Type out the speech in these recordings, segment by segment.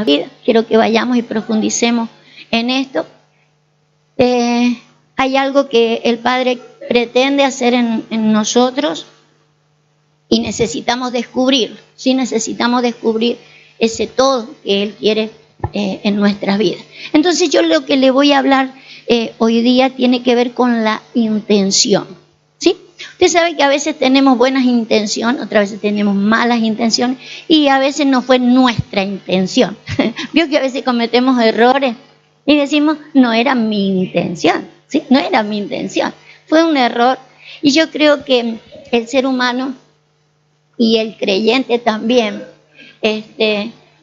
vida. Quiero que vayamos y profundicemos en esto. Hay algo que el Padre pretende hacer en nosotros y necesitamos descubrir, sí necesitamos descubrir ese todo que Él quiere en nuestras vidas. Entonces yo lo que le voy a hablar hoy día tiene que ver con la intención, ¿sí? Usted sabe que a veces tenemos buenas intenciones, otras veces tenemos malas intenciones y a veces no fue nuestra intención. Vio que a veces cometemos errores y decimos, no era mi intención, ¿sí? No era mi intención, fue un error. Y yo creo que el ser humano y el creyente también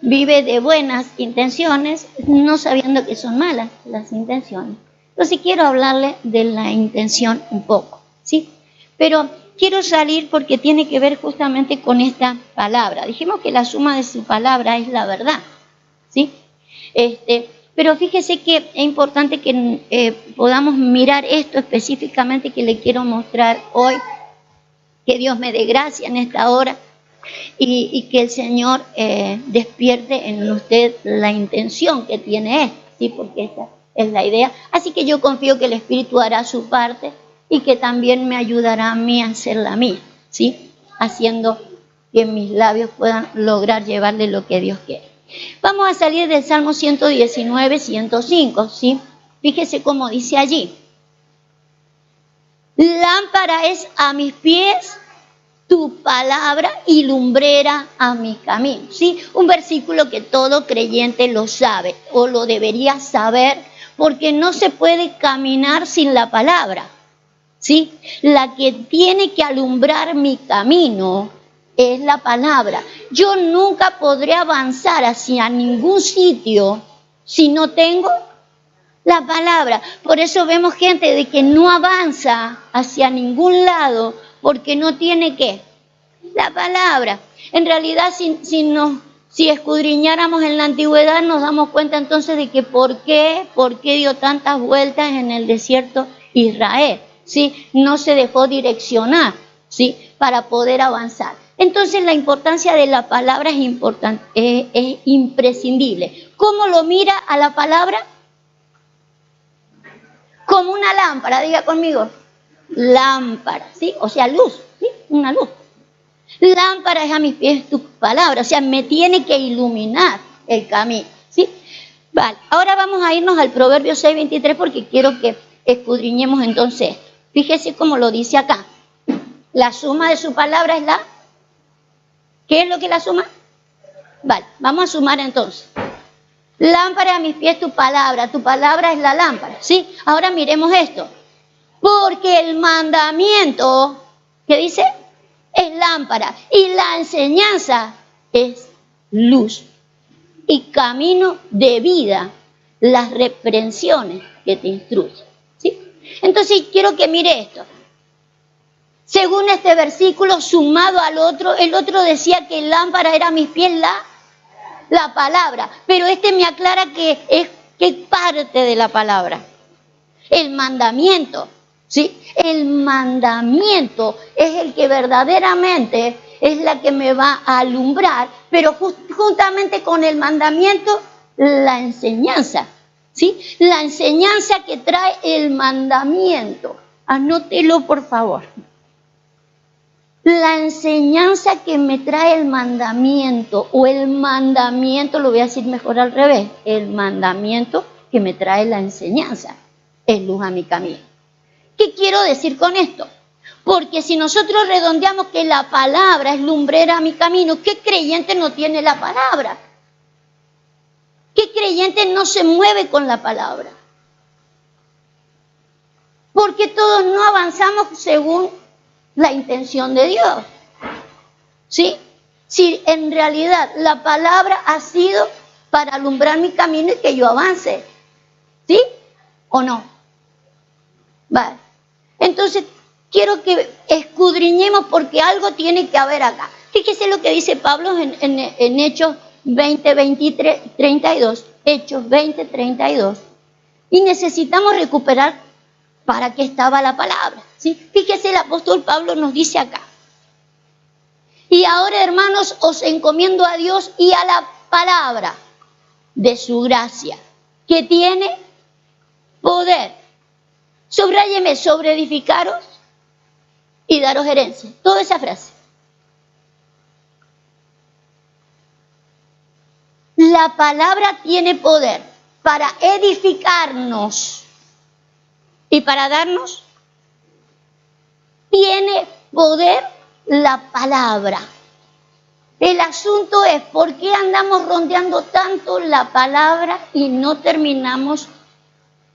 vive de buenas intenciones, no sabiendo que son malas las intenciones. Entonces quiero hablarle de la intención un poco, ¿sí? Pero quiero salir porque tiene que ver justamente con esta palabra. Dijimos que la suma de su palabra es la verdad, ¿sí? Pero fíjese que es importante que podamos mirar esto específicamente que le quiero mostrar hoy. Que Dios me dé gracia en esta hora y que el Señor despierte en usted la intención que tiene esto, ¿sí? Porque esta es la idea. Así que yo confío que el Espíritu hará su parte y que también me ayudará a mí a hacer la mía, ¿sí? Haciendo que mis labios puedan lograr llevarle lo que Dios quiere. Vamos a salir del Salmo 119, 105, ¿sí? Fíjese cómo dice allí. Lámpara es a mis pies tu palabra y lumbrera a mi camino, ¿sí? Un versículo que todo creyente lo sabe o lo debería saber porque no se puede caminar sin la palabra, ¿sí? La que tiene que alumbrar mi camino es la palabra. Yo nunca podré avanzar hacia ningún sitio si no tengo la palabra. Por eso vemos gente de que no avanza hacia ningún lado porque no tiene ¿qué? La palabra. En realidad, si escudriñáramos en la antigüedad, nos damos cuenta entonces de que por qué dio tantas vueltas en el desierto Israel, ¿sí? No se dejó direccionar, ¿sí? Para poder avanzar. Entonces la importancia de la palabra es imprescindible. ¿Cómo lo mira a la palabra? Como una lámpara, diga conmigo, lámpara, ¿sí? O sea, luz, ¿sí? Una luz. Lámpara es a mis pies tu palabra, o sea, me tiene que iluminar el camino, ¿sí? Vale, ahora vamos a irnos al Proverbio 6:23 porque quiero que escudriñemos entonces. Fíjese cómo lo dice acá. La suma de su palabra es la... ¿Qué es lo que la suma? Vale, vamos a sumar entonces. Lámpara a mis pies tu palabra es la lámpara, ¿sí? Ahora miremos esto. Porque el mandamiento, ¿qué dice? Es lámpara y la enseñanza es luz y camino de vida, las reprensiones que te instruyen, ¿sí? Entonces quiero que mire esto. Según este versículo sumado al otro, el otro decía que lámpara era a mis pies la palabra, pero me aclara que es parte de la palabra. El mandamiento, ¿sí? El mandamiento es el que verdaderamente es la que me va a alumbrar, pero juntamente con el mandamiento, la enseñanza, ¿sí? La enseñanza que trae el mandamiento. Anótelo, por favor. La enseñanza que me trae el mandamiento, o el mandamiento, lo voy a decir mejor al revés, el mandamiento que me trae la enseñanza, es luz a mi camino. ¿Qué quiero decir con esto? Porque si nosotros redondeamos que la palabra es lumbrera a mi camino, ¿qué creyente no tiene la palabra? ¿Qué creyente no se mueve con la palabra? Porque todos no avanzamos según la intención de Dios, ¿sí? Si en realidad la palabra ha sido para alumbrar mi camino y que yo avance, ¿sí? ¿O no? Vale. Entonces, quiero que escudriñemos porque algo tiene que haber acá. Fíjese lo que dice Pablo en Hechos 20, 23, 32. Hechos 20, 32. Y necesitamos recuperar para qué estaba la palabra, ¿sí? Fíjese, el apóstol Pablo nos dice acá. Y ahora, hermanos, os encomiendo a Dios y a la palabra. de su gracia, que tiene poder. Subráyeme, sobre edificaros y daros herencia. Toda esa frase. La palabra tiene poder para edificarnos y para darnos. Tiene poder la palabra. El asunto es por qué andamos rondeando tanto la palabra y no terminamos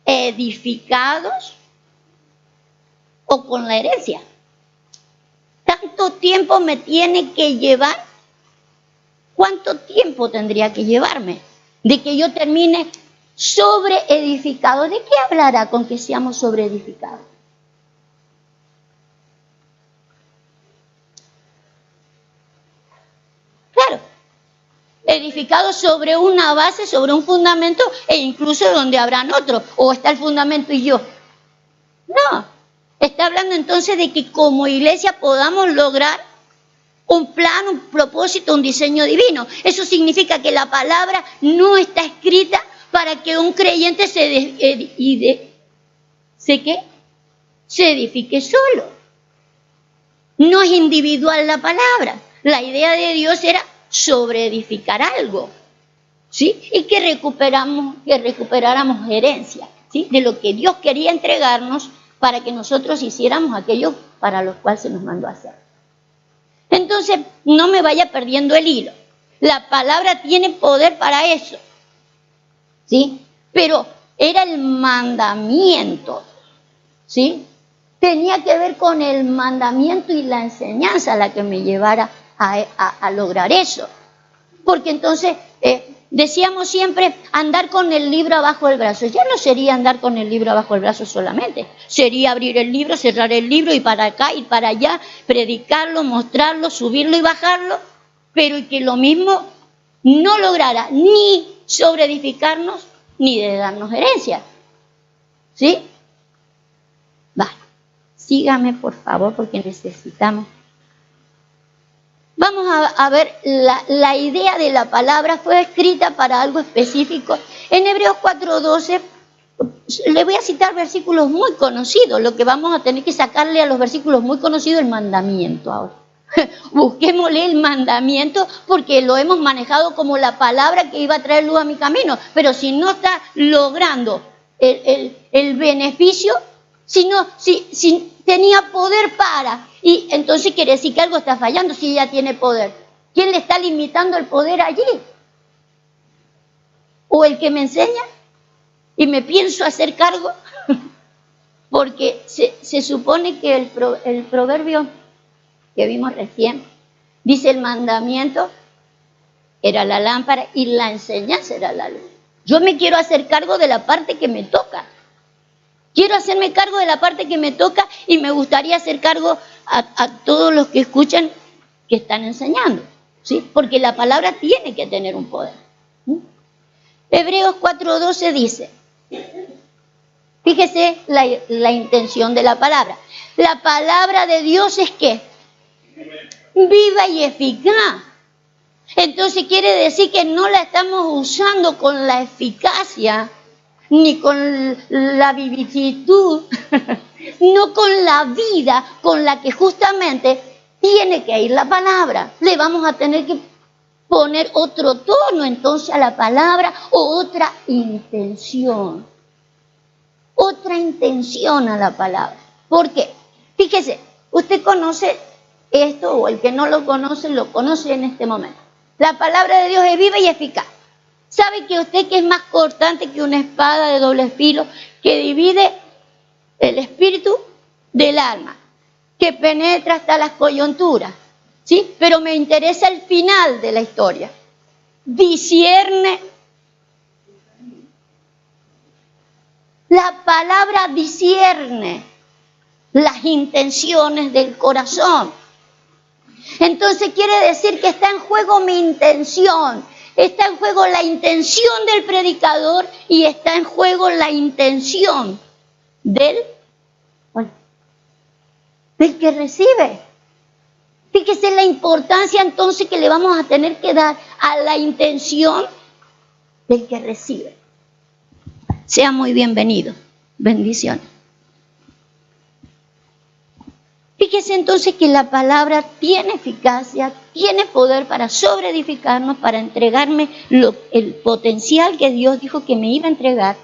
edificados o con la herencia. ¿Tanto tiempo me tiene que llevar? ¿Cuánto tiempo tendría que llevarme de que yo termine sobreedificado? ¿De qué hablará con que seamos sobreedificados? Claro, edificado sobre una base, sobre un fundamento, e incluso donde habrán otros, o está el fundamento y yo. No, está hablando entonces de que como iglesia podamos lograr un plan, un propósito, un diseño divino. Eso significa que la palabra no está escrita para que un creyente se edifique solo. No es individual la palabra. La idea de Dios era sobreedificar algo, ¿sí? Y que recuperáramos herencia, ¿sí? De lo que Dios quería entregarnos para que nosotros hiciéramos aquello para lo cual se nos mandó a hacer. Entonces, no me vaya perdiendo el hilo. La palabra tiene poder para eso, ¿sí? Pero era el mandamiento, ¿sí? Tenía que ver con el mandamiento y la enseñanza la que me llevara a lograr eso. Porque entonces decíamos siempre andar con el libro abajo del brazo. Ya no sería andar con el libro abajo del brazo solamente. Sería abrir el libro, cerrar el libro, y para acá y para allá, predicarlo, mostrarlo, subirlo y bajarlo, pero que lo mismo no lograra ni sobreedificarnos ni de darnos herencia. ¿Sí? Vale. Sígame, por favor, porque necesitamos. Vamos a ver, la idea de la palabra fue escrita para algo específico. En Hebreos 4:12, le voy a citar versículos muy conocidos. Lo que vamos a tener que sacarle a los versículos muy conocidos, el mandamiento ahora. Busquémosle el mandamiento porque lo hemos manejado como la palabra que iba a traer luz a mi camino. Pero si no está logrando el beneficio, si tenía poder para, y entonces quiere decir que algo está fallando si ella tiene poder. ¿Quién le está limitando el poder allí? ¿O el que me enseña? Y me pienso hacer cargo, porque se supone que el proverbio que vimos recién dice: el mandamiento era la lámpara y la enseñanza era la luz. Yo me quiero hacer cargo de la parte que me toca. Quiero hacerme cargo de la parte que me toca y me gustaría hacer cargo a todos los que escuchan que están enseñando, ¿sí? Porque la palabra tiene que tener un poder. Hebreos 4:12 dice, fíjese la intención de la palabra. La palabra de Dios es ¿qué? Viva y eficaz. Entonces quiere decir que no la estamos usando con la eficacia ni con la vivitud, no con la vida con la que justamente tiene que ir la palabra. Le vamos a tener que poner otro tono entonces a la palabra, o otra intención a la palabra. ¿Por qué? Fíjese, usted conoce esto, o el que no lo conoce en este momento. La palabra de Dios es viva y eficaz. ¿Sabe que usted que es más cortante que una espada de doble filo, que divide el espíritu del alma, que penetra hasta las coyunturas? ¿Sí? Pero me interesa el final de la historia. Discierne. La palabra discierne las intenciones del corazón. Entonces quiere decir que está en juego mi intención. Está en juego la intención del predicador y está en juego la intención del que recibe. Fíjese la importancia entonces que le vamos a tener que dar a la intención del que recibe. Sea muy bienvenido. Bendiciones. Fíjese entonces que la palabra tiene eficacia, tiene poder para sobreedificarnos, para entregarme el potencial que Dios dijo que me iba a entregar.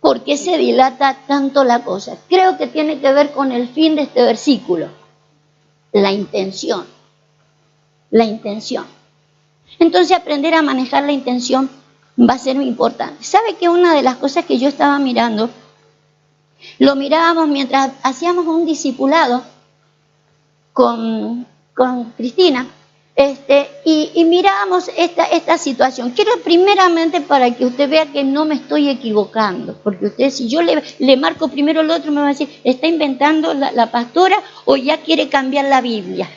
¿Por qué se dilata tanto la cosa? Creo que tiene que ver con el fin de este versículo. La intención. La intención. Entonces aprender a manejar la intención va a ser muy importante. ¿Sabe que una de las cosas que yo estaba mirando, lo mirábamos mientras hacíamos un discipulado con Cristina, y mirábamos esta situación? Quiero primeramente para que usted vea que no me estoy equivocando, porque usted, si yo le marco primero el otro, me va a decir, ¿está inventando la pastora o ya quiere cambiar la Biblia?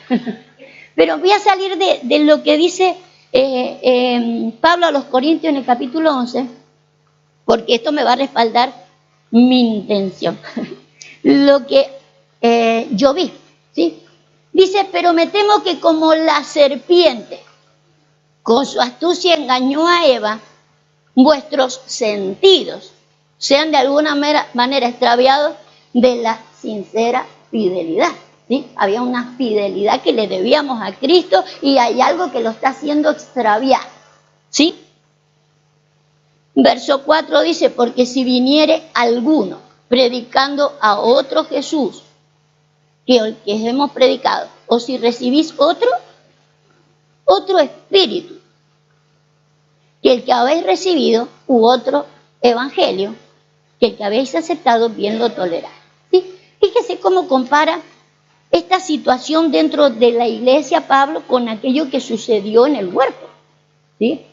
Pero voy a salir de lo que dice Pablo a los Corintios en el capítulo 11, porque esto me va a respaldar mi intención. Lo que yo vi, ¿sí? Dice, pero me temo que como la serpiente con su astucia engañó a Eva, vuestros sentidos sean de alguna manera extraviados de la sincera fidelidad. ¿Sí? Había una fidelidad que le debíamos a Cristo y hay algo que lo está haciendo extraviar. ¿Sí? Verso 4 dice, porque si viniere alguno predicando a otro Jesús que el que hemos predicado, o si recibís otro espíritu que el que habéis recibido, u otro evangelio que el que habéis aceptado, bien lo toleráis. ¿Sí? Fíjese cómo compara esta situación dentro de la iglesia Pablo con aquello que sucedió en el huerto. ¿Sí?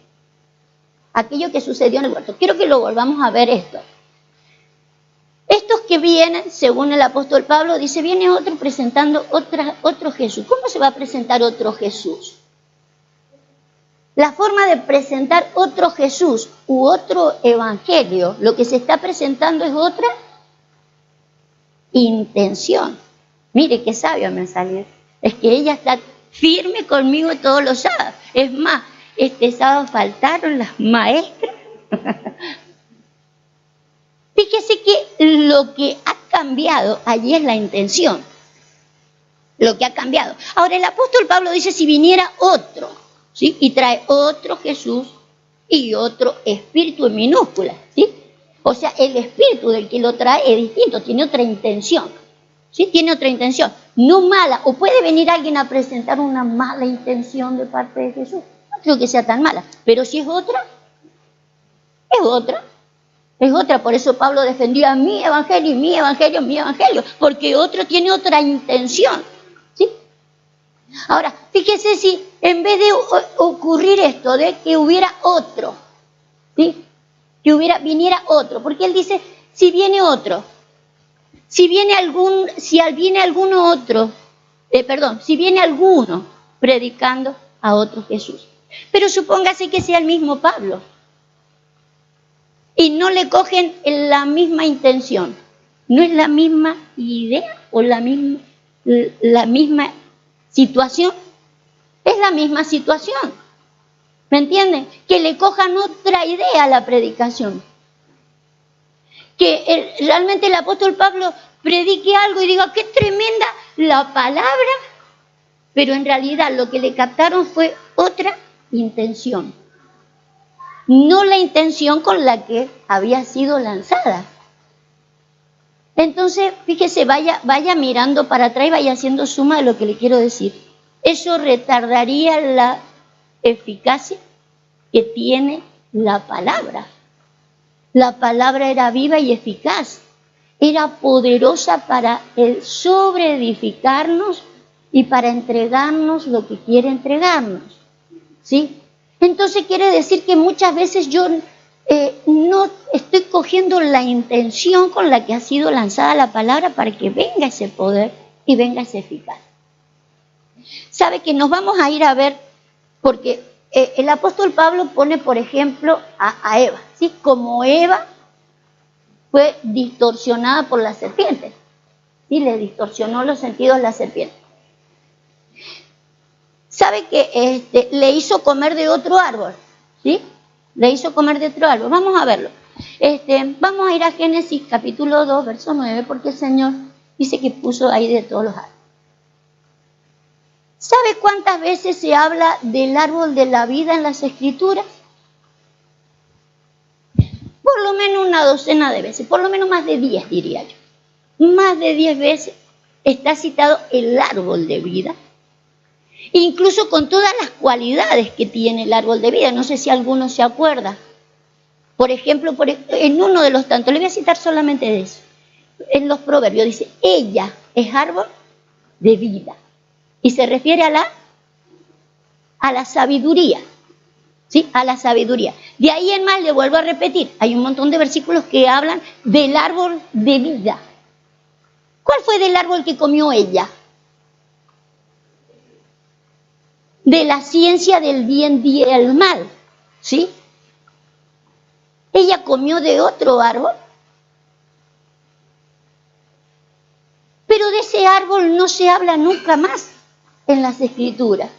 Aquello que sucedió en el huerto. Quiero que lo volvamos a ver esto. Estos que vienen, según el apóstol Pablo, dice, viene otro presentando otro Jesús. ¿Cómo se va a presentar otro Jesús? La forma de presentar otro Jesús u otro evangelio, lo que se está presentando es otra intención. Mire qué sabio me salió. Es que ella está firme conmigo todos los sábados. Es más, este sábado faltaron las maestras. Fíjese que lo que ha cambiado allí es la intención. Lo que ha cambiado. Ahora el apóstol Pablo dice, si viniera otro, ¿sí? Y trae otro Jesús y otro espíritu en minúsculas, ¿sí? O sea, el espíritu del que lo trae es distinto, tiene otra intención. ¿Sí? Tiene otra intención, no mala. O puede venir alguien a presentar una mala intención de parte de Jesús. No creo que sea tan mala, pero si es otra, es otra. Es otra, por eso Pablo defendía mi evangelio, mi evangelio, mi evangelio, porque otro tiene otra intención. ¿Sí? Ahora, fíjese si en vez de ocurrir esto, de que hubiera otro, ¿sí? Que viniera otro, porque él dice, si viene otro, si viene alguno predicando a otro Jesús. Pero supóngase que sea el mismo Pablo. Y no le cogen la misma intención. No es la misma idea o la misma situación. Es la misma situación. ¿Me entienden? Que le cojan otra idea a la predicación. Que realmente el apóstol Pablo predique algo y diga, qué tremenda la palabra, pero en realidad lo que le captaron fue otra intención. No la intención con la que había sido lanzada. Entonces, fíjese, vaya mirando para atrás y vaya haciendo suma de lo que le quiero decir. Eso retardaría la eficacia que tiene la palabra. La palabra era viva y eficaz. Era poderosa para sobreedificarnos y para entregarnos lo que quiere entregarnos. ¿Sí? Entonces quiere decir que muchas veces yo no estoy cogiendo la intención con la que ha sido lanzada la palabra para que venga ese poder y venga ese eficaz. Sabe que nos vamos a ir a ver, porque el apóstol Pablo pone, por ejemplo, a Eva, ¿sí? Como Eva fue distorsionada por la serpiente, ¿sí? Le distorsionó los sentidos la serpiente. ¿Sabe que le hizo comer de otro árbol? ¿Sí? Le hizo comer de otro árbol. Vamos a verlo. Vamos a ir a Génesis capítulo 2, verso 9, porque el Señor dice que puso ahí de todos los árboles. ¿Sabe cuántas veces se habla del árbol de la vida en las Escrituras? Por lo menos una docena de veces, por lo menos más de 10 diría yo. Más de 10 veces está citado el árbol de vida, incluso con todas las cualidades que tiene el árbol de vida. No sé si alguno se acuerda. Por ejemplo, en uno de los tantos, le voy a citar solamente de eso. En los Proverbios dice, ella es árbol de vida. Y se refiere a la sabiduría. ¿Sí? A la sabiduría. De ahí en más le vuelvo a repetir, hay un montón de versículos que hablan del árbol de vida. ¿Cuál fue del árbol que comió ella? De la ciencia del bien y el mal. ¿Sí? Ella comió de otro árbol. Pero de ese árbol no se habla nunca más en las Escrituras.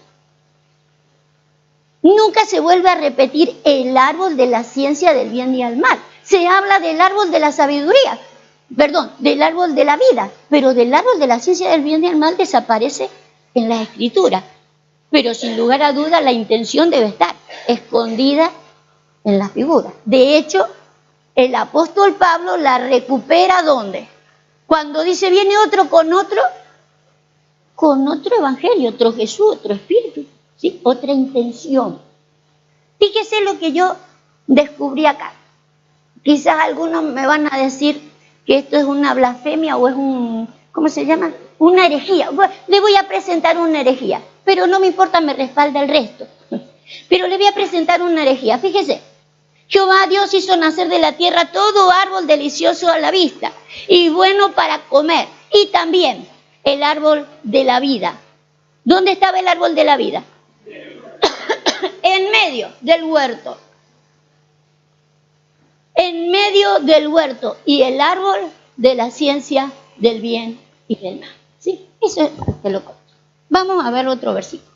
Nunca se vuelve a repetir el árbol de la ciencia del bien y el mal. Se habla del árbol de la sabiduría, del árbol de la vida, pero del árbol de la ciencia del bien y el mal desaparece en la Escritura. Pero sin lugar a duda la intención debe estar escondida en la figura. De hecho, el apóstol Pablo la recupera ¿dónde? Cuando dice viene otro con otro evangelio, otro Jesús, otro espíritu. ¿Sí? Otra intención. Fíjese lo que yo descubrí acá. Quizás algunos me van a decir que esto es una blasfemia o es ¿cómo se llama? Una herejía. Bueno, le voy a presentar una herejía, pero no me importa, me respalda el resto. Pero le voy a presentar una herejía. Fíjese, Jehová Dios hizo nacer de la tierra todo árbol delicioso a la vista y bueno para comer, y también el árbol de la vida. ¿Dónde estaba el árbol de la vida? En medio del huerto. En medio del huerto. Y el árbol de la ciencia del bien y del mal. ¿Sí? Eso es lo que. Vamos a ver otro versículo.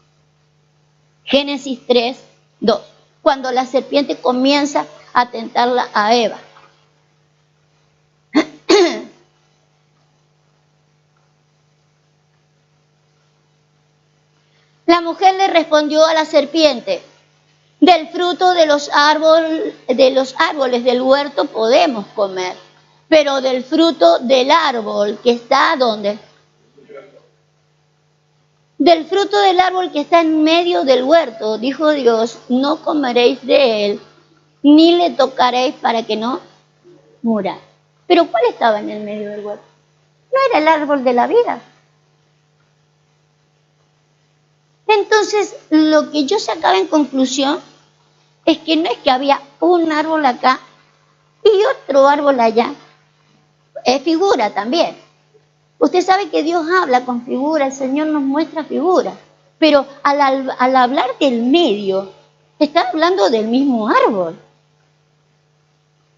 Génesis 3, 2. Cuando la serpiente comienza a tentarla a Eva. La mujer le respondió a la serpiente, del fruto de los árboles del huerto podemos comer, pero del fruto del árbol que está ¿dónde? Del fruto del árbol que está en medio del huerto, dijo Dios, no comeréis de él, ni le tocaréis para que no muráis. Pero ¿cuál estaba en el medio del huerto? No era el árbol de la vida. Entonces, lo que yo sacaba en conclusión es que no es que había un árbol acá y otro árbol allá. Es figura también. Usted sabe que Dios habla con figura, el Señor nos muestra figuras. Pero al hablar del medio, está hablando del mismo árbol.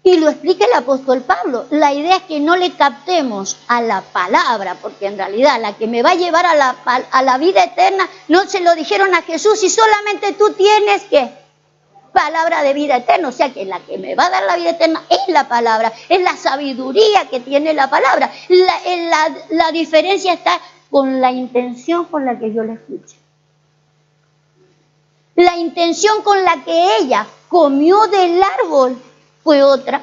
Y lo explica el apóstol Pablo. La idea es que no le captemos a la palabra, porque en realidad la que me va a llevar a la vida eterna, no se lo dijeron a Jesús, y solamente tú tienes que palabra de vida eterna. O sea que la que me va a dar la vida eterna es la palabra, es la sabiduría que tiene la palabra. La diferencia está con la intención con la que yo la escuché. La intención con la que ella comió del árbol fue otra.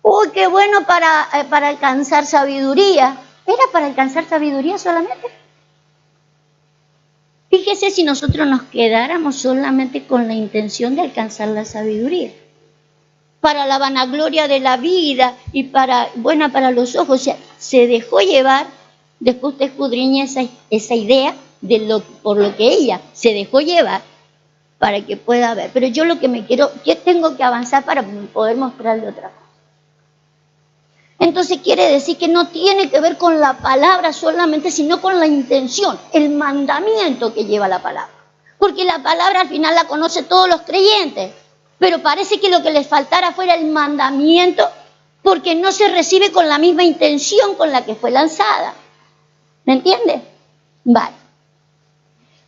Uy, qué bueno para alcanzar sabiduría. ¿Era para alcanzar sabiduría solamente? Fíjese si nosotros nos quedáramos solamente con la intención de alcanzar la sabiduría. Para la vanagloria de la vida y buena para los ojos. O sea, se dejó llevar, después usted escudriña esa idea por lo que ella se dejó llevar, para que pueda ver. Pero yo lo que que tengo que avanzar para poder mostrarle otra cosa. Entonces quiere decir que no tiene que ver con la palabra solamente, sino con la intención, el mandamiento que lleva la palabra. Porque la palabra al final la conocen todos los creyentes, pero parece que lo que les faltara fuera el mandamiento, porque no se recibe con la misma intención con la que fue lanzada. ¿Me entiende? Vale.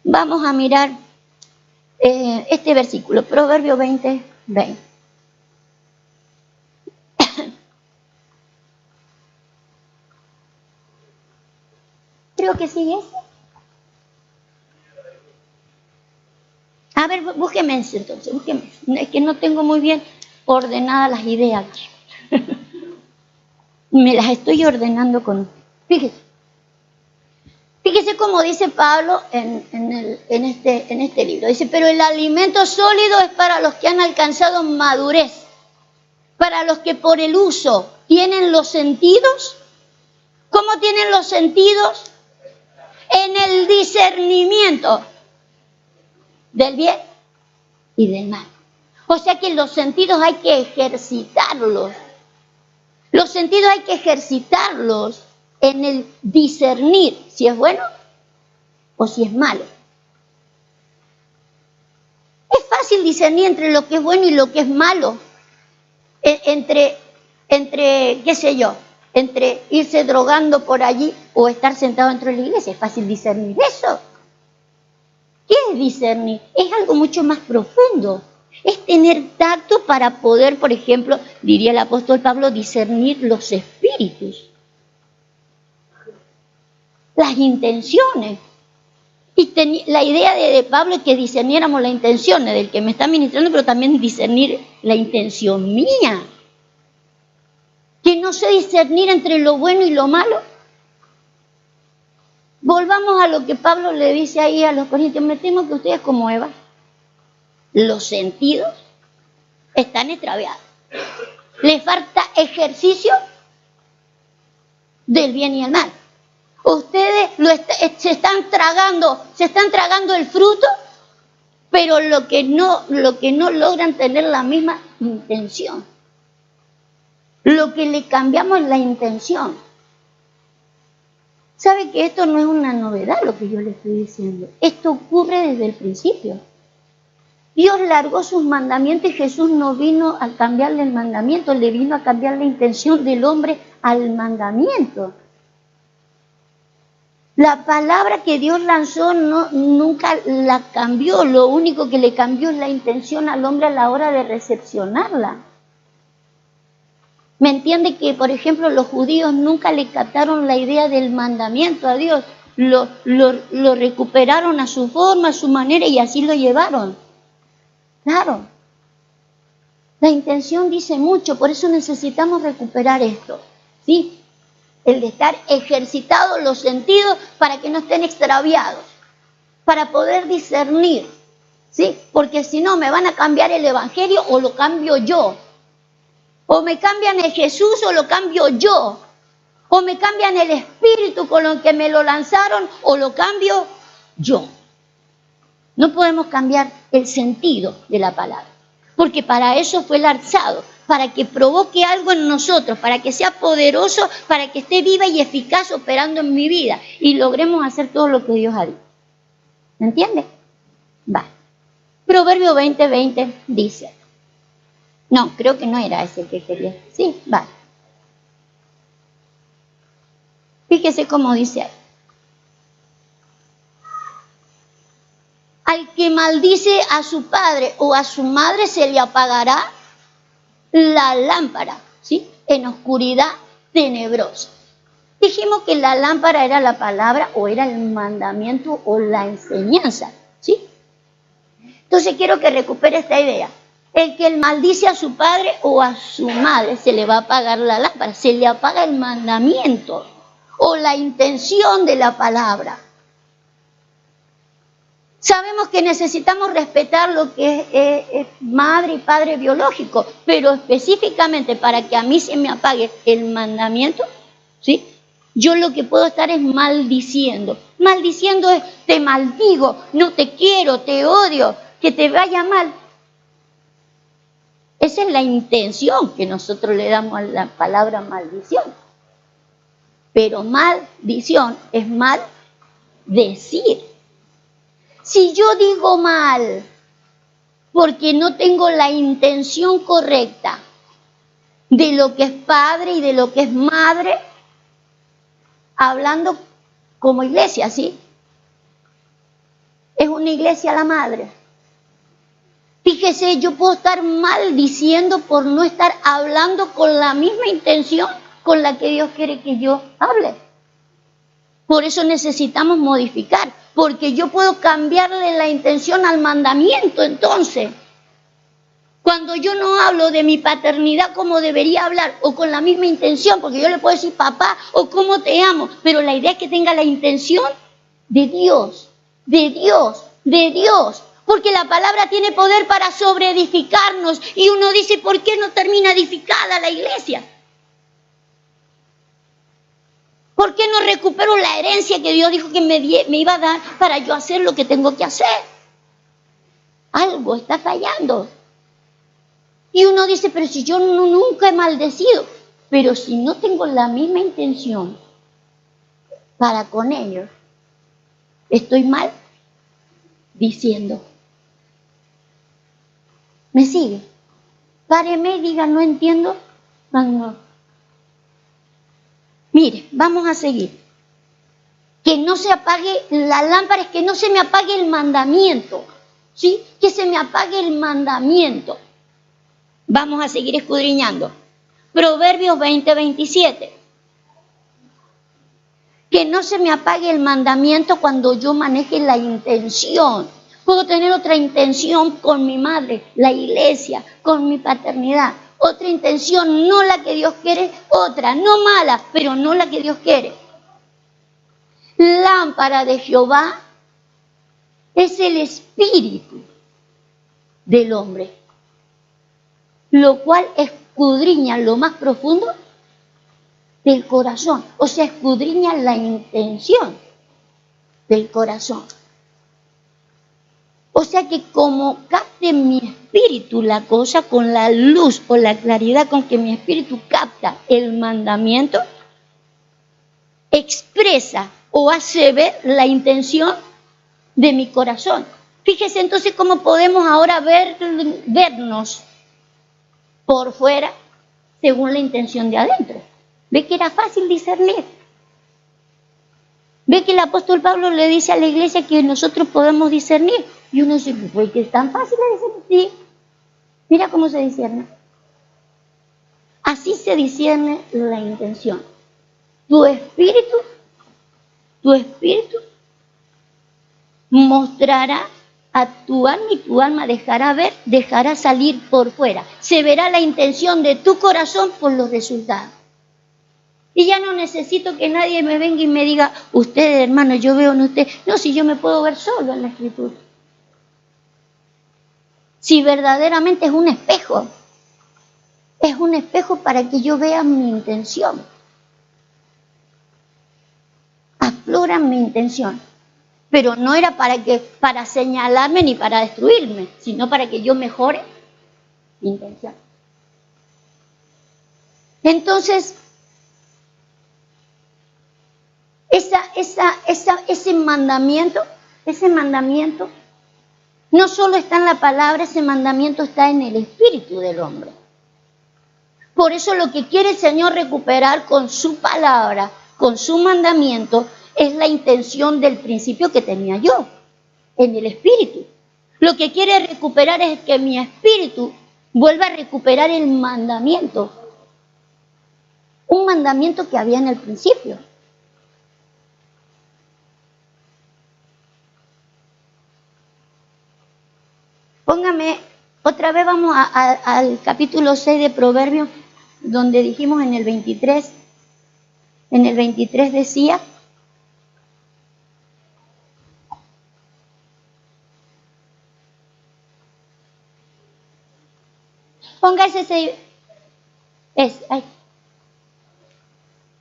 Vamos a mirar este versículo, Proverbio 20, 20. Creo que sigue eso. A ver, búsqueme eso entonces, búsqueme eso. Es que no tengo muy bien ordenadas las ideas aquí. Me las estoy ordenando con... Fíjese cómo dice Pablo en este libro. Dice, pero el alimento sólido es para los que han alcanzado madurez, para los que por el uso tienen los sentidos. ¿Cómo tienen los sentidos? En el discernimiento del bien y del mal. O sea que los sentidos hay que ejercitarlos. Los sentidos hay que ejercitarlos en el discernir si es bueno o si es malo. Es fácil discernir entre lo que es bueno y lo que es malo. Entre qué sé yo, entre irse drogando por allí o estar sentado dentro de la iglesia. Es fácil discernir eso. ¿Qué es discernir? Es algo mucho más profundo. Es tener tacto para poder, por ejemplo, diría el apóstol Pablo, discernir los espíritus, las intenciones. Y la idea de Pablo es que discerniéramos las intenciones del que me está ministrando, pero también discernir la intención mía. Que no sé discernir entre lo bueno y lo malo. Volvamos a lo que Pablo le dice ahí a los corintios. Me temo que ustedes como Eva, los sentidos están extraviados. Les falta ejercicio del bien y el mal. Ustedes se están tragando el fruto, pero lo que no logran tener la misma intención. Lo que le cambiamos es la intención. ¿Sabe que esto no es una novedad lo que yo le estoy diciendo? Esto ocurre desde el principio. Dios largó sus mandamientos y Jesús no vino a cambiarle el mandamiento, le vino a cambiar la intención del hombre al mandamiento. La palabra que Dios lanzó nunca la cambió, lo único que le cambió es la intención al hombre a la hora de recepcionarla. ¿Me entiende que, por ejemplo, los judíos nunca le captaron la idea del mandamiento a Dios? Lo recuperaron a su forma, a su manera y así lo llevaron. Claro. La intención dice mucho, por eso necesitamos recuperar esto, ¿sí? El de estar ejercitados los sentidos para que no estén extraviados, para poder discernir, ¿sí? Porque si no me van a cambiar el evangelio o lo cambio yo. O me cambian el Jesús o lo cambio yo. O me cambian el espíritu con lo que me lo lanzaron o lo cambio yo. No podemos cambiar el sentido de la palabra. Porque para eso fue lanzado. Para que provoque algo en nosotros. Para que sea poderoso. Para que esté viva y eficaz operando en mi vida. Y logremos hacer todo lo que Dios ha dicho. ¿Me entiende? Va. Proverbio 20:20 dice. No, creo que no era ese que quería. Sí, vale. Fíjese cómo dice ahí. Al que maldice a su padre o a su madre se le apagará la lámpara, ¿sí? En oscuridad tenebrosa. Dijimos que la lámpara era la palabra o era el mandamiento o la enseñanza, ¿sí? Entonces quiero que recupere esta idea. El que maldice a su padre o a su madre se le va a apagar la lámpara, se le apaga el mandamiento o la intención de la palabra. Sabemos que necesitamos respetar lo que es madre y padre biológico, pero específicamente para que a mí se me apague el mandamiento, ¿sí? Yo lo que puedo estar es maldiciendo. Maldiciendo es te maldigo, no te quiero, te odio, que te vaya mal. Esa es la intención que nosotros le damos a la palabra maldición. Pero maldición es mal decir. Si yo digo mal porque no tengo la intención correcta de lo que es padre y de lo que es madre, hablando como iglesia, ¿sí? Es una iglesia la madre. Fíjese, yo puedo estar maldiciendo por no estar hablando con la misma intención con la que Dios quiere que yo hable. Por eso necesitamos modificar, porque yo puedo cambiarle la intención al mandamiento. Entonces, cuando yo no hablo de mi paternidad como debería hablar, o con la misma intención, porque yo le puedo decir papá o cómo te amo, pero la idea es que tenga la intención de Dios, de Dios, de Dios. Porque la palabra tiene poder para sobreedificarnos. Y uno dice, ¿por qué no termina edificada la iglesia? ¿Por qué no recupero la herencia que Dios dijo que me iba a dar para yo hacer lo que tengo que hacer? Algo está fallando. Y uno dice, pero si yo nunca he maldecido. Pero si no tengo la misma intención para con ellos, estoy mal diciendo. ¿Me sigue? Páreme y diga, no entiendo. No. Mire, vamos a seguir. Que no se apague la lámpara, es que no se me apague el mandamiento. ¿Sí? Que se me apague el mandamiento. Vamos a seguir escudriñando. Proverbios 20:27. Que no se me apague el mandamiento cuando yo maneje la intención. Puedo tener otra intención con mi madre, la iglesia, con mi paternidad. Otra intención, no la que Dios quiere, otra, no mala, pero no la que Dios quiere. Lámpara de Jehová es el espíritu del hombre, lo cual escudriña lo más profundo del corazón, o sea, escudriña la intención del corazón. O sea que como capte mi espíritu la cosa con la luz o la claridad con que mi espíritu capta el mandamiento, expresa o hace ver la intención de mi corazón. Fíjese entonces cómo podemos ahora vernos por fuera según la intención de adentro. ¿Ve que era fácil discernir? ¿Ve que el apóstol Pablo le dice a la iglesia que nosotros podemos discernir? Y uno dice, pues que es tan fácil de discernir. Sí. Mira cómo se discierne. Así se discierne la intención. Tu espíritu mostrará a tu alma y tu alma dejará salir por fuera. Se verá la intención de tu corazón por los resultados. Y ya no necesito que nadie me venga y me diga, usted, hermano, yo veo en usted. No, si yo me puedo ver solo en la Escritura. Si verdaderamente es un espejo para que yo vea mi intención. Aflora mi intención. Pero no era para señalarme ni para destruirme, sino para que yo mejore mi intención. Entonces, ese mandamiento no solo está en la palabra, ese mandamiento está en el espíritu del hombre. Por eso lo que quiere el Señor recuperar con su palabra, con su mandamiento, es la intención del principio que tenía yo, en el espíritu. Lo que quiere recuperar es que mi espíritu vuelva a recuperar el mandamiento. Un mandamiento que había en el principio. Póngame, otra vez vamos al capítulo 6 de Proverbios, donde dijimos en el 23 decía, póngase ese,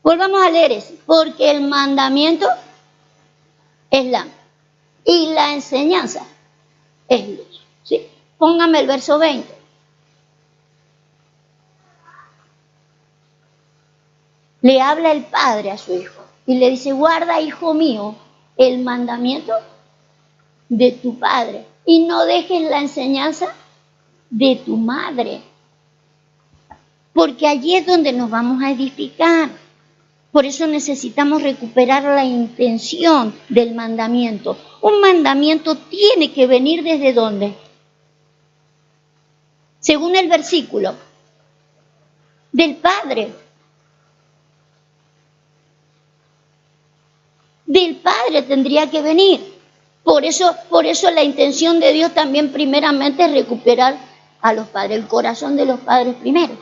volvamos a leer ese, porque el mandamiento es lámpara y la enseñanza es luz. ¿Sí? Póngame el verso 20. Le habla el padre a su hijo y le dice, guarda, hijo mío, el mandamiento de tu padre y no dejes la enseñanza de tu madre. Porque allí es donde nos vamos a edificar. Por eso necesitamos recuperar la intención del mandamiento. Un mandamiento tiene que venir ¿desde dónde? según el versículo, del Padre. Del Padre tendría que venir. Por eso la intención de Dios también primeramente es recuperar a los padres, el corazón de los padres primero.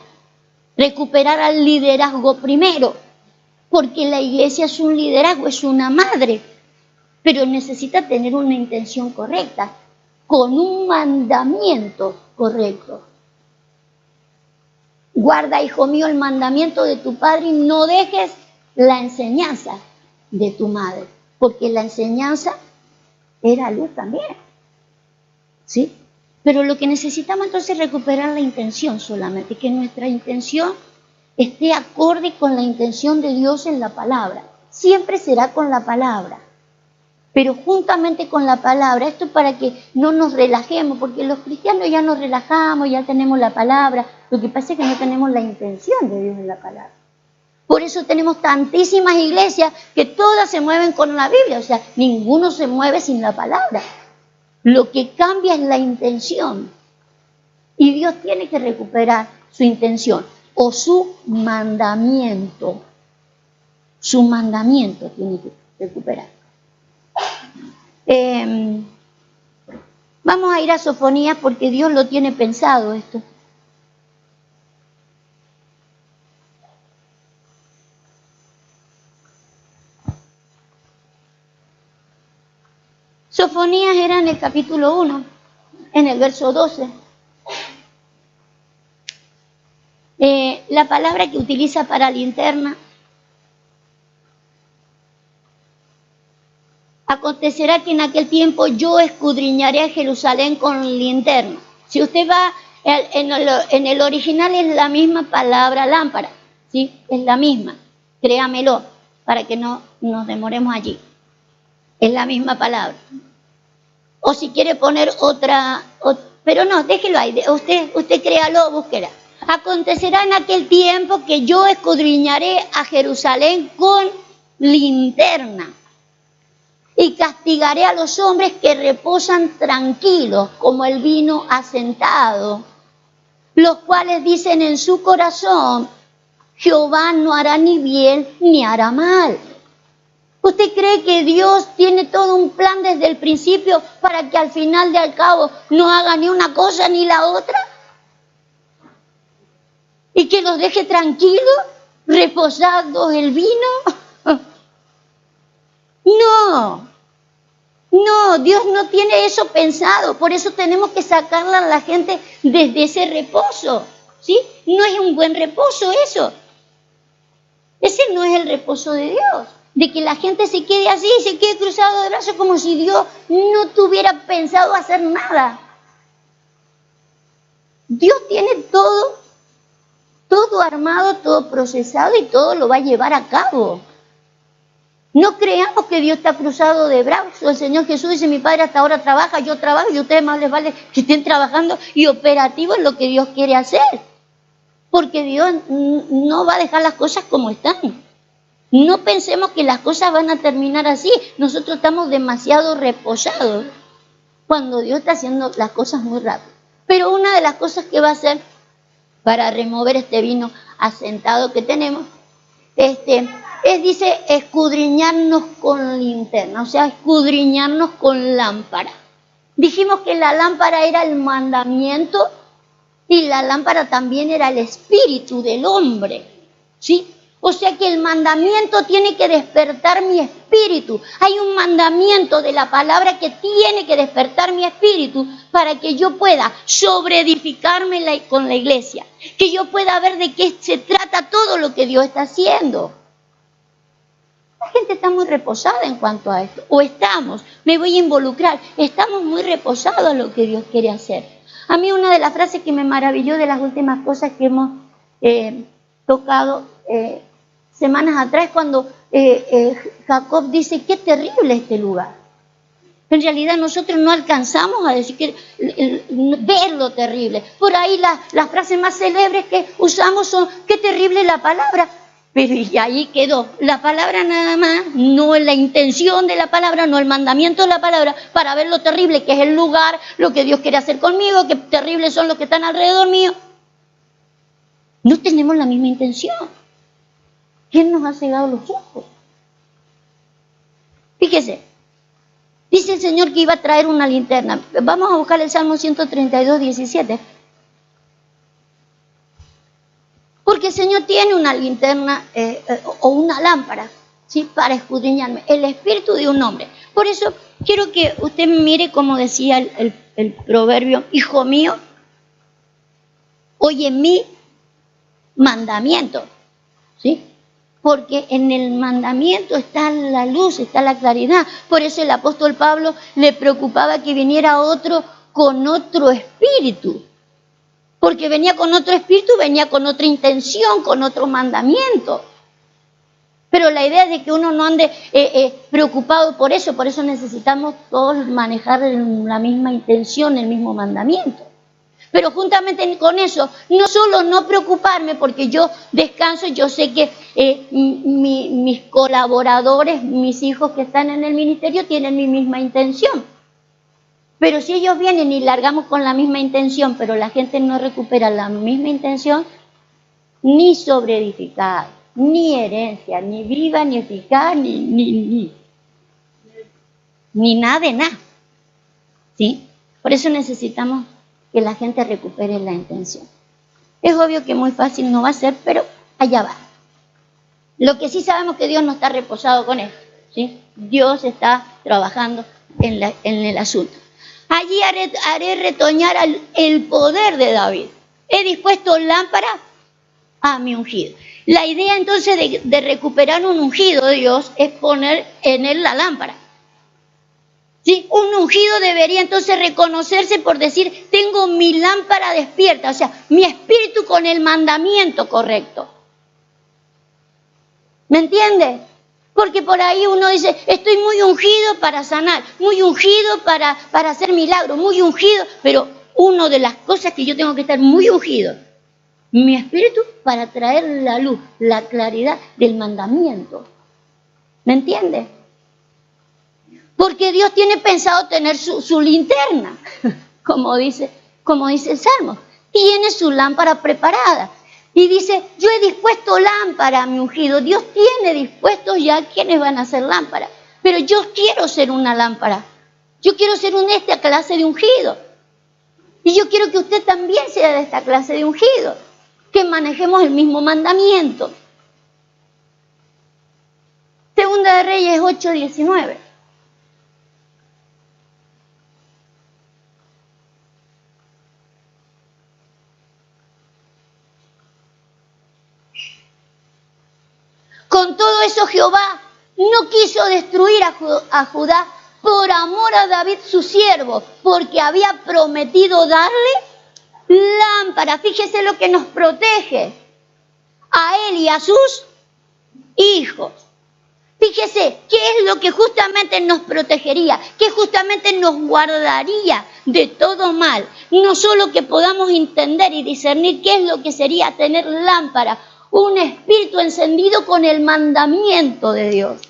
Recuperar al liderazgo primero. Porque la iglesia es un liderazgo, es una madre. Pero necesita tener una intención correcta, con un mandamiento correcto. Guarda, hijo mío, el mandamiento de tu padre y no dejes la enseñanza de tu madre. Porque la enseñanza era luz también, ¿sí? Pero lo que necesitamos entonces es recuperar la intención solamente, que nuestra intención esté acorde con la intención de Dios en la palabra. Siempre será con la palabra, pero juntamente con la palabra, esto para que no nos relajemos, porque los cristianos ya nos relajamos, ya tenemos la palabra, lo que pasa es que no tenemos la intención de Dios en la palabra. Por eso tenemos tantísimas iglesias que todas se mueven con la Biblia, o sea, ninguno se mueve sin la palabra. Lo que cambia es la intención. Y Dios tiene que recuperar su intención o su mandamiento. Su mandamiento tiene que recuperar. Vamos a ir a Sofonías porque Dios lo tiene pensado esto. Sofonías era en el capítulo 1, en el verso 12. La palabra que utiliza para linterna. Acontecerá que en aquel tiempo yo escudriñaré a Jerusalén con linterna. Si usted va, en el original es la misma palabra lámpara, ¿sí? Es la misma, créamelo, para que no nos demoremos allí. Es la misma palabra. O si quiere poner otra, pero no, déjelo ahí, usted créalo, búsquela. Acontecerá en aquel tiempo que yo escudriñaré a Jerusalén con linterna y castigaré a los hombres que reposan tranquilos como el vino asentado, los cuales dicen en su corazón, Jehová no hará ni bien ni hará mal. ¿Usted cree que Dios tiene todo un plan desde el principio para que al final de al cabo no haga ni una cosa ni la otra? ¿Y que los deje tranquilos, reposados el vino? No, Dios no tiene eso pensado. Por eso tenemos que sacarla a la gente desde ese reposo, ¿sí? No es un buen reposo eso. Ese no es el reposo de Dios. De que la gente se quede así, se quede cruzado de brazos como si Dios no tuviera pensado hacer nada. Dios tiene todo armado, todo procesado y todo lo va a llevar a cabo. No creamos que Dios está cruzado de brazos. El Señor Jesús dice, mi Padre hasta ahora trabaja, yo trabajo y a ustedes más les vale que estén trabajando y operativos en lo que Dios quiere hacer. Porque Dios no va a dejar las cosas como están. No pensemos que las cosas van a terminar así. Nosotros estamos demasiado reposados cuando Dios está haciendo las cosas muy rápido. Pero una de las cosas que va a hacer para remover este vino asentado que tenemos, dice, escudriñarnos con linterna, o sea, escudriñarnos con lámpara. Dijimos que la lámpara era el mandamiento y la lámpara también era el espíritu del hombre, ¿sí? O sea que el mandamiento tiene que despertar mi espíritu. Hay un mandamiento de la palabra que tiene que despertar mi espíritu para que yo pueda sobreedificarme con la iglesia. Que yo pueda ver de qué se trata todo lo que Dios está haciendo. La gente está muy reposada en cuanto a esto. O me voy a involucrar, estamos muy reposados en lo que Dios quiere hacer. A mí una de las frases que me maravilló de las últimas cosas que hemos tocado semanas atrás, cuando Jacob dice, qué terrible este lugar. En realidad nosotros no alcanzamos a decir ver lo terrible. Por ahí las frases más célebres que usamos son, qué terrible la palabra. Pero y ahí quedó la palabra nada más, no la intención de la palabra, no el mandamiento de la palabra, para ver lo terrible que es el lugar, lo que Dios quiere hacer conmigo, qué terribles son los que están alrededor mío. No tenemos la misma intención. ¿Quién nos ha cegado los ojos? Fíjese, dice el Señor que iba a traer una linterna. Vamos a buscar el Salmo 132, 17. Porque el Señor tiene una linterna o una lámpara, ¿sí?, para escudriñarme, el espíritu de un hombre. Por eso quiero que usted mire como decía el proverbio: hijo mío, oye mi mandamiento, ¿sí? Porque en el mandamiento está la luz, está la claridad. Por eso el apóstol Pablo le preocupaba que viniera otro con otro espíritu. Porque venía con otro espíritu, venía con otra intención, con otro mandamiento. Pero la idea es de que uno no ande preocupado por eso necesitamos todos manejar la misma intención, el mismo mandamiento. Pero juntamente con eso, no solo no preocuparme porque yo descanso, yo sé que mis colaboradores, mis hijos que están en el ministerio tienen mi misma intención. Pero si ellos vienen y largamos con la misma intención, pero la gente no recupera la misma intención, ni sobreedificar, ni herencia, ni viva, ni eficaz, ni nada de nada. ¿Sí? Por eso necesitamos que la gente recupere la intención. Es obvio que muy fácil no va a ser, pero allá va. Lo que sí sabemos que Dios no está reposado con esto, ¿sí? Dios está trabajando en el asunto. Allí haré retoñar el poder de David. He dispuesto lámpara a mi ungido. La idea entonces de recuperar un ungido de Dios es poner en él la lámpara. ¿Sí? Un ungido debería entonces reconocerse por decir: tengo mi lámpara despierta, o sea, mi espíritu con el mandamiento correcto. ¿Me entiende? Porque por ahí uno dice: estoy muy ungido para sanar, muy ungido para hacer milagros, muy ungido. Pero una de las cosas que yo tengo que estar muy ungido, mi espíritu, para traer la luz, la claridad del mandamiento. ¿Me entiende? Porque Dios tiene pensado tener su linterna, como dice el Salmo. Tiene su lámpara preparada. Y dice: yo he dispuesto lámpara a mi ungido. Dios tiene dispuestos ya quienes van a ser lámpara. Pero yo quiero ser una lámpara. Yo quiero ser esta clase de ungido. Y yo quiero que usted también sea de esta clase de ungido. Que manejemos el mismo mandamiento. Segunda de Reyes 8:19. Con todo eso Jehová no quiso destruir a Judá por amor a David su siervo, porque había prometido darle lámpara. Fíjese lo que nos protege a él y a sus hijos. Fíjese qué es lo que justamente nos protegería, qué justamente nos guardaría de todo mal. No solo que podamos entender y discernir qué es lo que sería tener lámpara, un espíritu encendido con el mandamiento de Dios.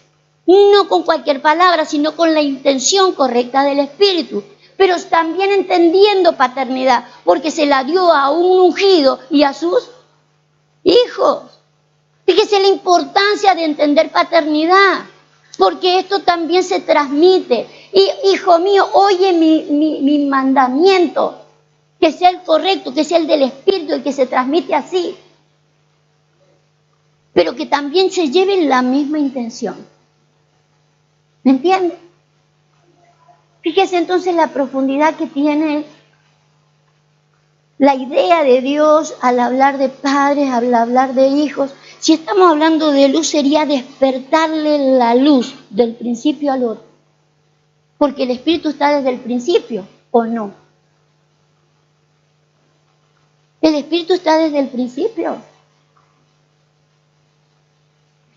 No con cualquier palabra, sino con la intención correcta del espíritu. Pero también entendiendo paternidad, porque se la dio a un ungido y a sus hijos. Fíjese la importancia de entender paternidad, porque esto también se transmite. Y, hijo mío, oye mi mandamiento, que sea el correcto, que sea el del espíritu, el que se transmite así. Pero que también se lleve la misma intención. ¿Me entiende? Fíjese entonces la profundidad que tiene la idea de Dios al hablar de padres, al hablar de hijos. Si estamos hablando de luz, sería despertarle la luz del principio al otro. Porque el espíritu está desde el principio, ¿o no? El espíritu está desde el principio.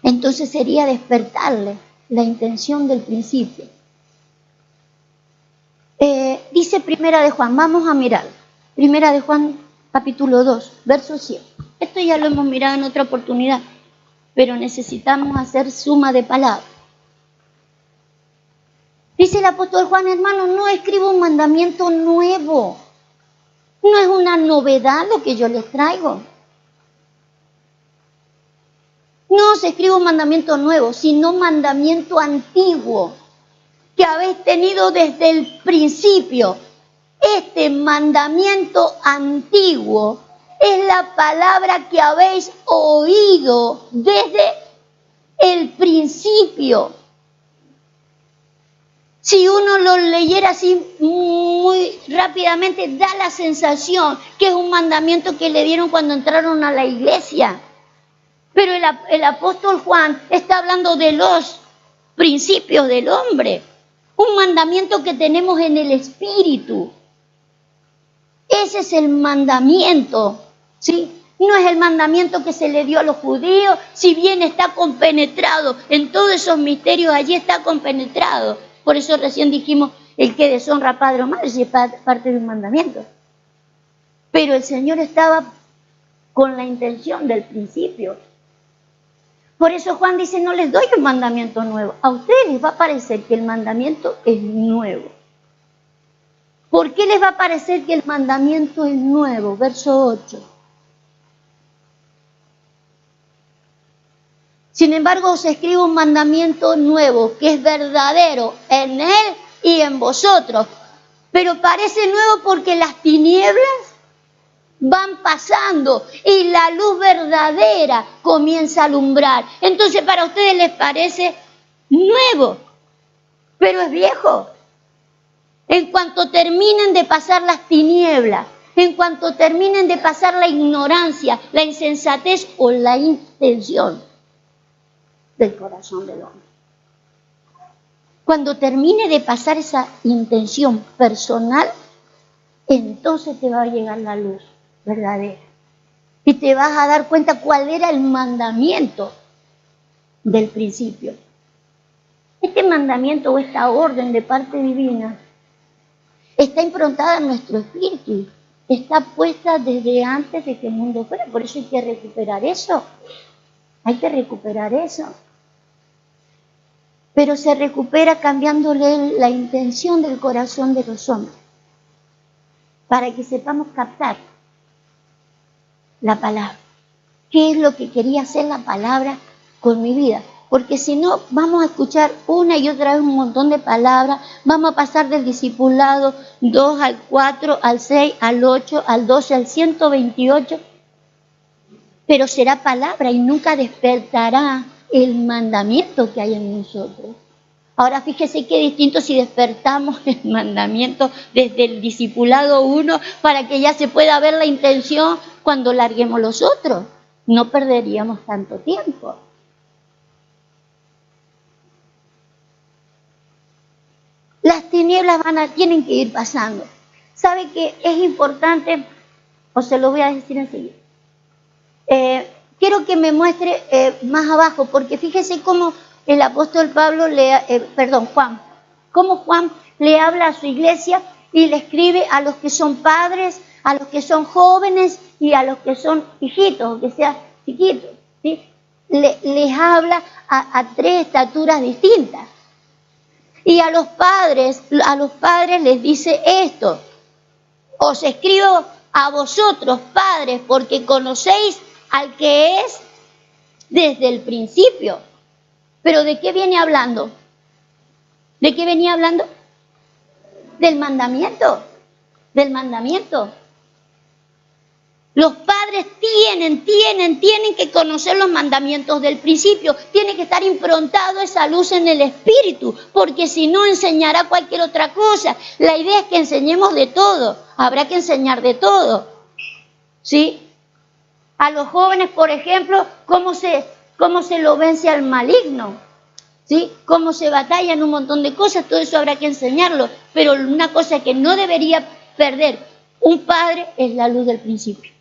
Entonces sería despertarle la intención del principio. Dice Primera de Juan, vamos a mirar. Primera de Juan, capítulo 2, verso 7. Esto ya lo hemos mirado en otra oportunidad, pero necesitamos hacer suma de palabras. Dice el apóstol Juan, hermano, no escribo un mandamiento nuevo. No es una novedad lo que yo les traigo. No os escribo un mandamiento nuevo, sino un mandamiento antiguo que habéis tenido desde el principio. Este mandamiento antiguo es la palabra que habéis oído desde el principio. Si uno lo leyera así muy rápidamente, da la sensación que es un mandamiento que le dieron cuando entraron a la iglesia. Pero el apóstol Juan está hablando de los principios del hombre. Un mandamiento que tenemos en el espíritu. Ese es el mandamiento, ¿sí? No es el mandamiento que se le dio a los judíos, si bien está compenetrado en todos esos misterios, allí está compenetrado. Por eso recién dijimos, el que deshonra a padre o madre, si es parte de un mandamiento. Pero el Señor estaba con la intención del principio. Por eso Juan dice, no les doy un mandamiento nuevo. A ustedes les va a parecer que el mandamiento es nuevo. ¿Por qué les va a parecer que el mandamiento es nuevo? Verso 8. Sin embargo, os escribo un mandamiento nuevo, que es verdadero en él y en vosotros. Pero parece nuevo porque las tinieblas van pasando y la luz verdadera comienza a alumbrar. Entonces para ustedes les parece nuevo, pero es viejo. En cuanto terminen de pasar las tinieblas, en cuanto terminen de pasar la ignorancia, la insensatez o la intención del corazón del hombre. Cuando termine de pasar esa intención personal, entonces te va a llegar la luz verdadera. Y te vas a dar cuenta cuál era el mandamiento del principio. Este mandamiento o esta orden de parte divina está improntada en nuestro espíritu. Está puesta desde antes de que el mundo fuera. Por eso hay que recuperar eso. Hay que recuperar eso. Pero se recupera cambiándole la intención del corazón de los hombres. Para que sepamos captar la palabra. ¿Qué es lo que quería hacer la palabra con mi vida? Porque si no, vamos a escuchar una y otra vez un montón de palabras. Vamos a pasar del discipulado 2 al 4, al 6, al 8, al 12, al 128. Pero será palabra y nunca despertará el mandamiento que hay en nosotros. Ahora fíjese qué distinto si despertamos el mandamiento desde el discipulado 1 para que ya se pueda ver la intención cuando larguemos los otros. No perderíamos tanto tiempo. Las tinieblas tienen que ir pasando. ¿Sabe que es importante? O se lo voy a decir enseguida. Quiero que me muestre más abajo, porque fíjese cómo el apóstol Juan, cómo Juan le habla a su iglesia y le escribe a los que son padres, a los que son jóvenes y a los que son hijitos, que sean chiquitos, ¿sí? Les habla a tres estaturas distintas. Y a los padres les dice esto: os escribo a vosotros, padres, porque conocéis al que es desde el principio. ¿Pero de qué viene hablando? ¿De qué venía hablando? Del mandamiento. Del mandamiento. Los padres tienen que conocer los mandamientos del principio. Tiene que estar improntado esa luz en el espíritu, porque si no enseñará cualquier otra cosa. La idea es que enseñemos de todo. Habrá que enseñar de todo. ¿Sí? A los jóvenes, por ejemplo, cómo se lo vence al maligno, ¿sí? Cómo se batalla en un montón de cosas, todo eso habrá que enseñarlo. Pero una cosa que no debería perder un padre es la luz del principio.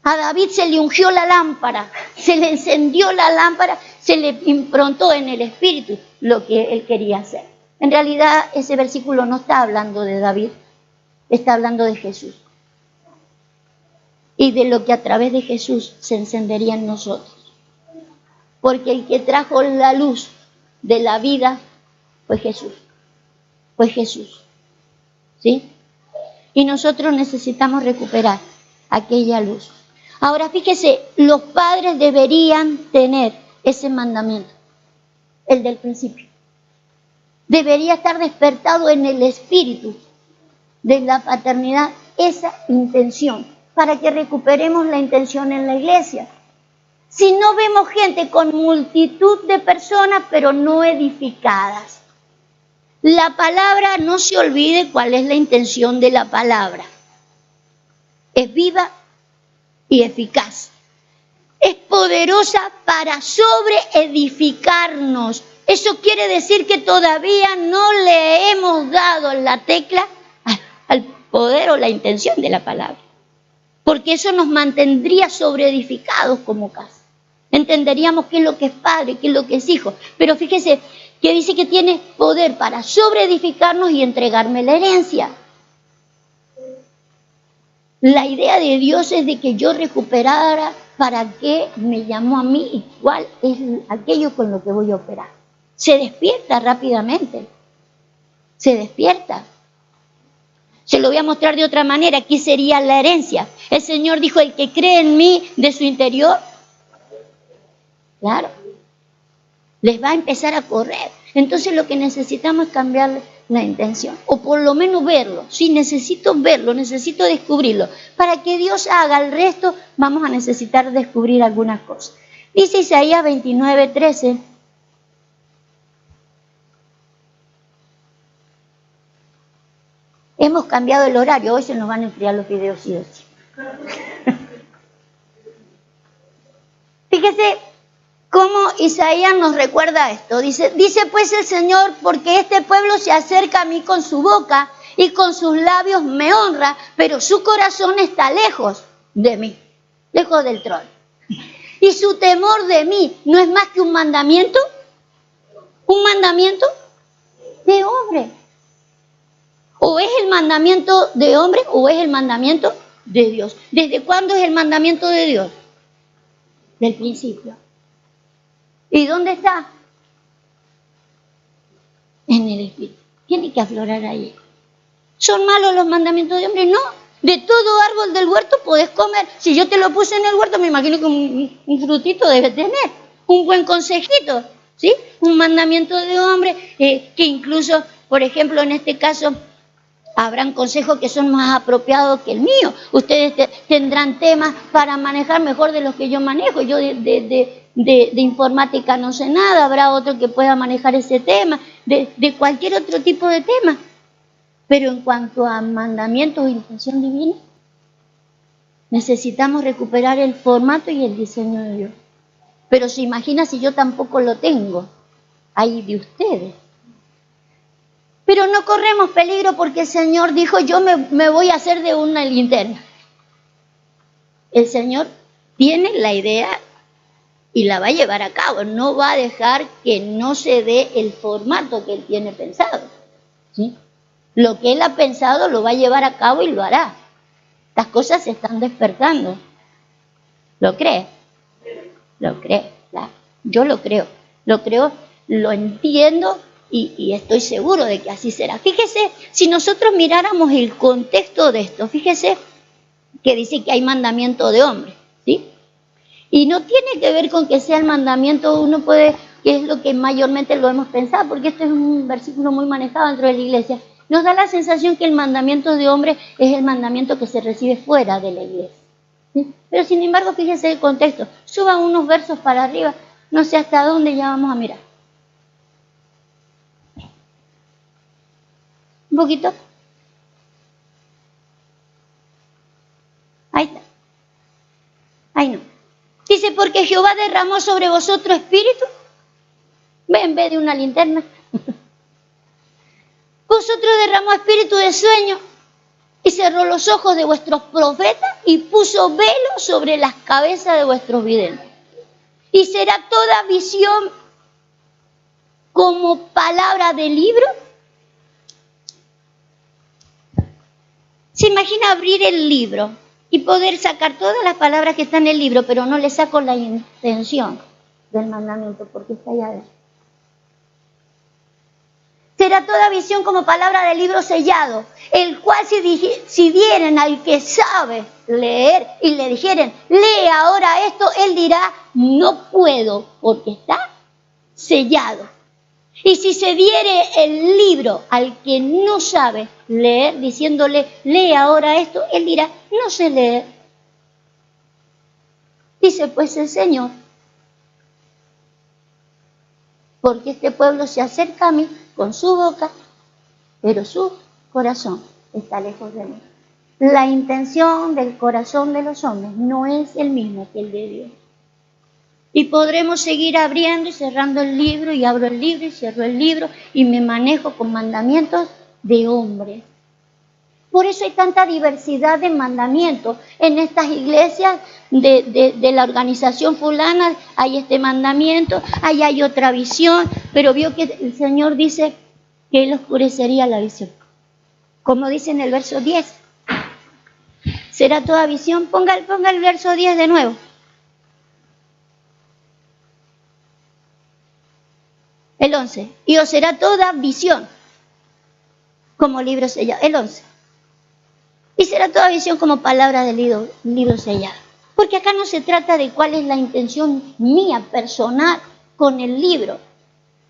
A David se le ungió la lámpara, se le encendió la lámpara, se le improntó en el espíritu lo que él quería hacer. En realidad ese versículo no está hablando de David, está hablando de Jesús. y de lo que a través de Jesús se encendería en nosotros. Porque el que trajo la luz de la vida fue Jesús. Fue Jesús. ¿Sí? Y nosotros necesitamos recuperar aquella luz. Ahora fíjese, los padres deberían tener ese mandamiento, el del principio. Debería estar despertado en el espíritu de la paternidad esa intención, para que recuperemos la intención en la iglesia. Si no vemos gente con multitud de personas, pero no edificadas. La palabra, no se olvide cuál es la intención de la palabra. Es viva y eficaz. Es poderosa para sobreedificarnos. Eso quiere decir que todavía no le hemos dado la tecla al poder o la intención de la palabra. Porque eso nos mantendría sobreedificados como casa. Entenderíamos qué es lo que es padre, qué es lo que es hijo. Pero fíjese que dice que tiene poder para sobreedificarnos y entregarme la herencia. La idea de Dios es de que yo recuperara para qué me llamó a mí y cuál es aquello con lo que voy a operar. Se despierta rápidamente. Se despierta. Se lo voy a mostrar de otra manera. ¿Qué sería la herencia? El Señor dijo, el que cree en mí de su interior, claro, les va a empezar a correr. Entonces lo que necesitamos es cambiar la intención, o por lo menos verlo. Sí, necesito verlo, necesito descubrirlo. Para que Dios haga el resto, vamos a necesitar descubrir algunas cosas. Dice Isaías 29:13. Hemos cambiado el horario, hoy se nos van a enfriar los videos sí o sí. Fíjese cómo Isaías nos recuerda esto. Dice pues el Señor, porque este pueblo se acerca a mí con su boca y con sus labios me honra, pero su corazón está lejos de mí, lejos del trono. Y su temor de mí no es más que un mandamiento de hombre. O es el mandamiento de hombre o es el mandamiento de Dios. ¿Desde cuándo es el mandamiento de Dios? Del principio. ¿Y dónde está? En el espíritu. Tiene que aflorar ahí. ¿Son malos los mandamientos de hombre? No. De todo árbol del huerto podés comer. Si yo te lo puse en el huerto, me imagino que un frutito debe tener. Un buen consejito. ¿Sí? Un mandamiento de hombre que incluso, por ejemplo, en este caso, habrán consejos que son más apropiados que el mío. Ustedes tendrán temas para manejar mejor de los que yo manejo. Yo de informática no sé nada. Habrá otro que pueda manejar ese tema. De cualquier otro tipo de tema. Pero en cuanto a mandamientos e intención divina, necesitamos recuperar el formato y el diseño de Dios. Pero se imagina si yo tampoco lo tengo. Ahí de ustedes. Pero no corremos peligro porque el Señor dijo, yo me voy a hacer de una linterna. El Señor tiene la idea y la va a llevar a cabo. No va a dejar que no se dé el formato que Él tiene pensado. ¿Sí? Lo que Él ha pensado lo va a llevar a cabo y lo hará. Las cosas se están despertando. ¿Lo cree? Lo cree. Claro. Yo lo creo. Lo creo, lo entiendo. Y estoy seguro de que así será. Fíjese, si nosotros miráramos el contexto de esto, fíjese que dice que hay mandamiento de hombre, ¿sí? Y no tiene que ver con que sea el mandamiento, uno puede, que es lo que mayormente lo hemos pensado, porque este es un versículo muy manejado dentro de la iglesia. Nos da la sensación que el mandamiento de hombre es el mandamiento que se recibe fuera de la iglesia, ¿sí? Pero sin embargo, fíjese el contexto. Suban unos versos para arriba, no sé hasta dónde ya vamos a mirar. Un poquito. Ahí está. Ahí no. Dice, porque Jehová derramó sobre vosotros espíritu. Ve en vez de una linterna. Vosotros derramó espíritu de sueño y cerró los ojos de vuestros profetas y puso velo sobre las cabezas de vuestros videntes. Y será toda visión como palabra de libro. Se imagina abrir el libro y poder sacar todas las palabras que están en el libro, pero no le saco la intención del mandamiento porque está allá adentro. Será toda visión como palabra del libro sellado, el cual si dieren al que sabe leer y le dijeren, lee ahora esto, él dirá, no puedo porque está sellado. Y si se diere el libro al que no sabe leer, diciéndole, lee ahora esto, él dirá, no sé leer. Dice pues el Señor, porque este pueblo se acerca a mí con su boca, pero su corazón está lejos de mí. La intención del corazón de los hombres no es el mismo que el de Dios. Y podremos seguir abriendo y cerrando el libro, y abro el libro y cierro el libro, y me manejo con mandamientos de hombres. Por eso hay tanta diversidad de mandamientos. En estas iglesias de la organización fulana hay este mandamiento, ahí hay otra visión, pero vio que el Señor dice que Él oscurecería la visión. Como dice en el verso 10. ¿Será toda visión? Ponga el verso 10 de nuevo. El 11. Y os será toda visión como libro sellado. El 11. Y será toda visión como palabra del libro sellado. Porque acá no se trata de cuál es la intención mía, personal, con el libro.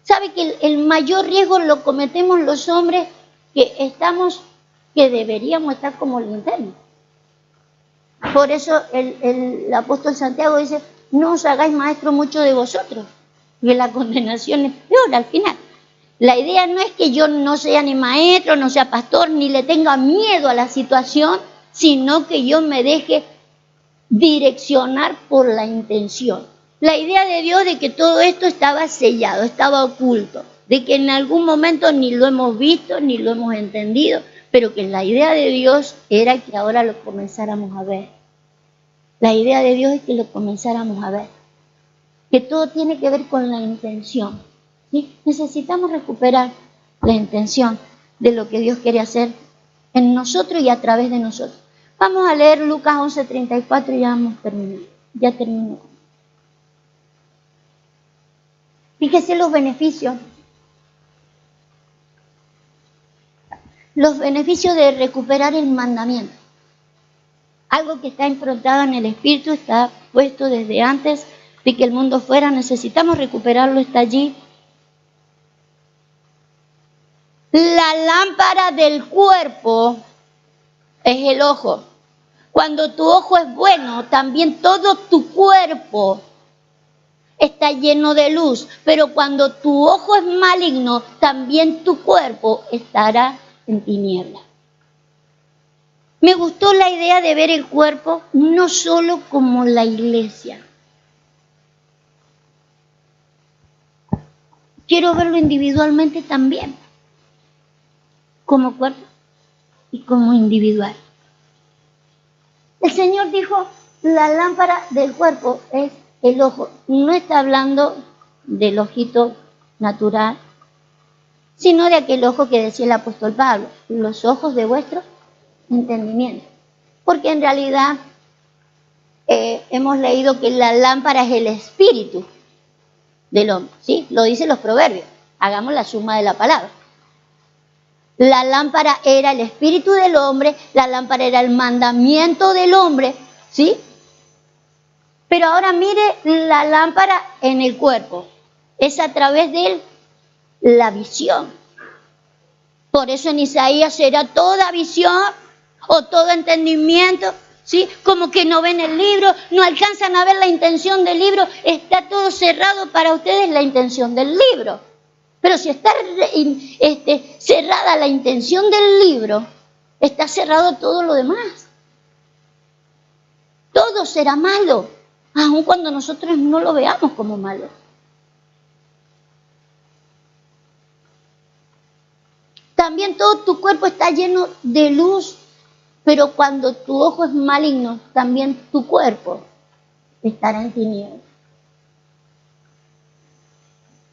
¿Sabe que el mayor riesgo lo cometemos los hombres que deberíamos estar como linterna? Por eso el apóstol Santiago dice, no os hagáis maestro mucho de vosotros, y la condenación es peor al final. La idea no es que yo no sea ni maestro, no sea pastor, ni le tenga miedo a la situación, sino que yo me deje direccionar por la intención. La idea de Dios de que todo esto estaba sellado, estaba oculto, de que en algún momento ni lo hemos visto, ni lo hemos entendido, pero que la idea de Dios era que ahora lo comenzáramos a ver. La idea de Dios es que lo comenzáramos a ver. Que todo tiene que ver con la intención. ¿Sí? Necesitamos recuperar la intención de lo que Dios quiere hacer en nosotros y a través de nosotros. Vamos a leer Lucas 11:34 y ya vamos terminando. Ya termino. Fíjese los beneficios. Los beneficios de recuperar el mandamiento. Algo que está improntado en el Espíritu, está puesto desde antes de que el mundo fuera. Necesitamos recuperarlo, está allí. La lámpara del cuerpo es el ojo. Cuando tu ojo es bueno, también todo tu cuerpo está lleno de luz. Pero cuando tu ojo es maligno, también tu cuerpo estará en tinieblas. Me gustó la idea de ver el cuerpo no solo como la iglesia. Quiero verlo individualmente también, como cuerpo y como individual. El Señor dijo, la lámpara del cuerpo es el ojo. No está hablando del ojito natural, sino de aquel ojo que decía el apóstol Pablo, los ojos de vuestro entendimiento. Porque en realidad hemos leído que la lámpara es el espíritu del hombre, ¿sí? Lo dicen los proverbios. Hagamos la suma de la palabra. La lámpara era el espíritu del hombre, la lámpara era el mandamiento del hombre, ¿sí? Pero ahora mire la lámpara en el cuerpo. Es a través de la visión. Por eso en Isaías será toda visión o todo entendimiento, ¿sí? Como que no ven el libro, no alcanzan a ver la intención del libro, está todo cerrado para ustedes la intención del libro. Pero si está cerrada la intención del libro, está cerrado todo lo demás. Todo será malo, aun cuando nosotros no lo veamos como malo. También todo tu cuerpo está lleno de luz, pero cuando tu ojo es maligno, también tu cuerpo estará en tinieblas.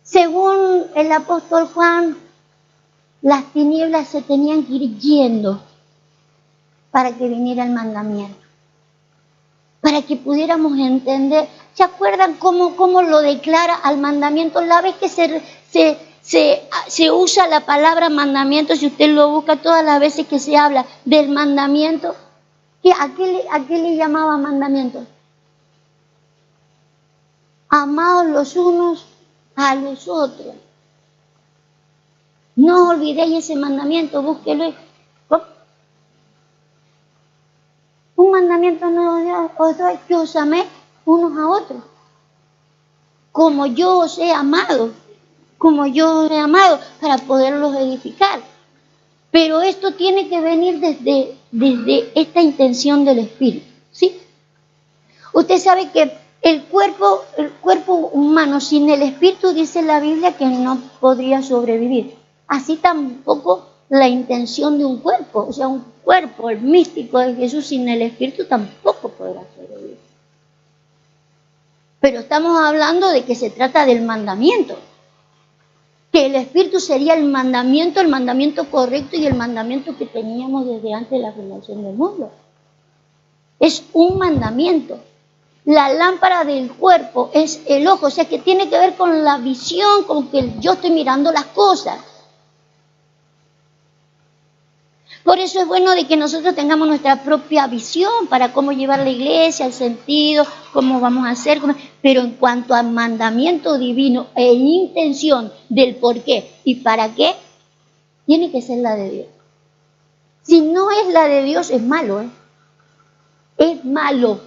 Según el apóstol Juan, las tinieblas se tenían que ir yendo para que viniera el mandamiento. para que pudiéramos entender. ¿Se acuerdan cómo lo declara al mandamiento? La vez que se usa la palabra mandamiento, si usted lo busca todas las veces que se habla del mandamiento, ¿a qué le llamaba mandamiento? Amaos los unos a los otros. No olvidéis ese mandamiento, búsquelo. Un mandamiento no es que os améis unos a otros. Como yo os he amado, para poderlos edificar. Pero esto tiene que venir desde esta intención del Espíritu, ¿sí? Usted sabe que el cuerpo humano sin el Espíritu, dice la Biblia, que no podría sobrevivir. Así tampoco la intención de un cuerpo, o sea, un cuerpo, el místico de Jesús sin el Espíritu tampoco podrá sobrevivir. Pero estamos hablando de que se trata del mandamiento, que el Espíritu sería el mandamiento correcto y el mandamiento que teníamos desde antes de la fundación del mundo. Es un mandamiento. La lámpara del cuerpo es el ojo, o sea que tiene que ver con la visión, con que yo estoy mirando las cosas. Por eso es bueno de que nosotros tengamos nuestra propia visión para cómo llevar la iglesia, el sentido, cómo vamos a hacer. Pero en cuanto al mandamiento divino e intención del por qué y para qué, tiene que ser la de Dios. Si no es la de Dios, es malo, ¿eh? Es malo.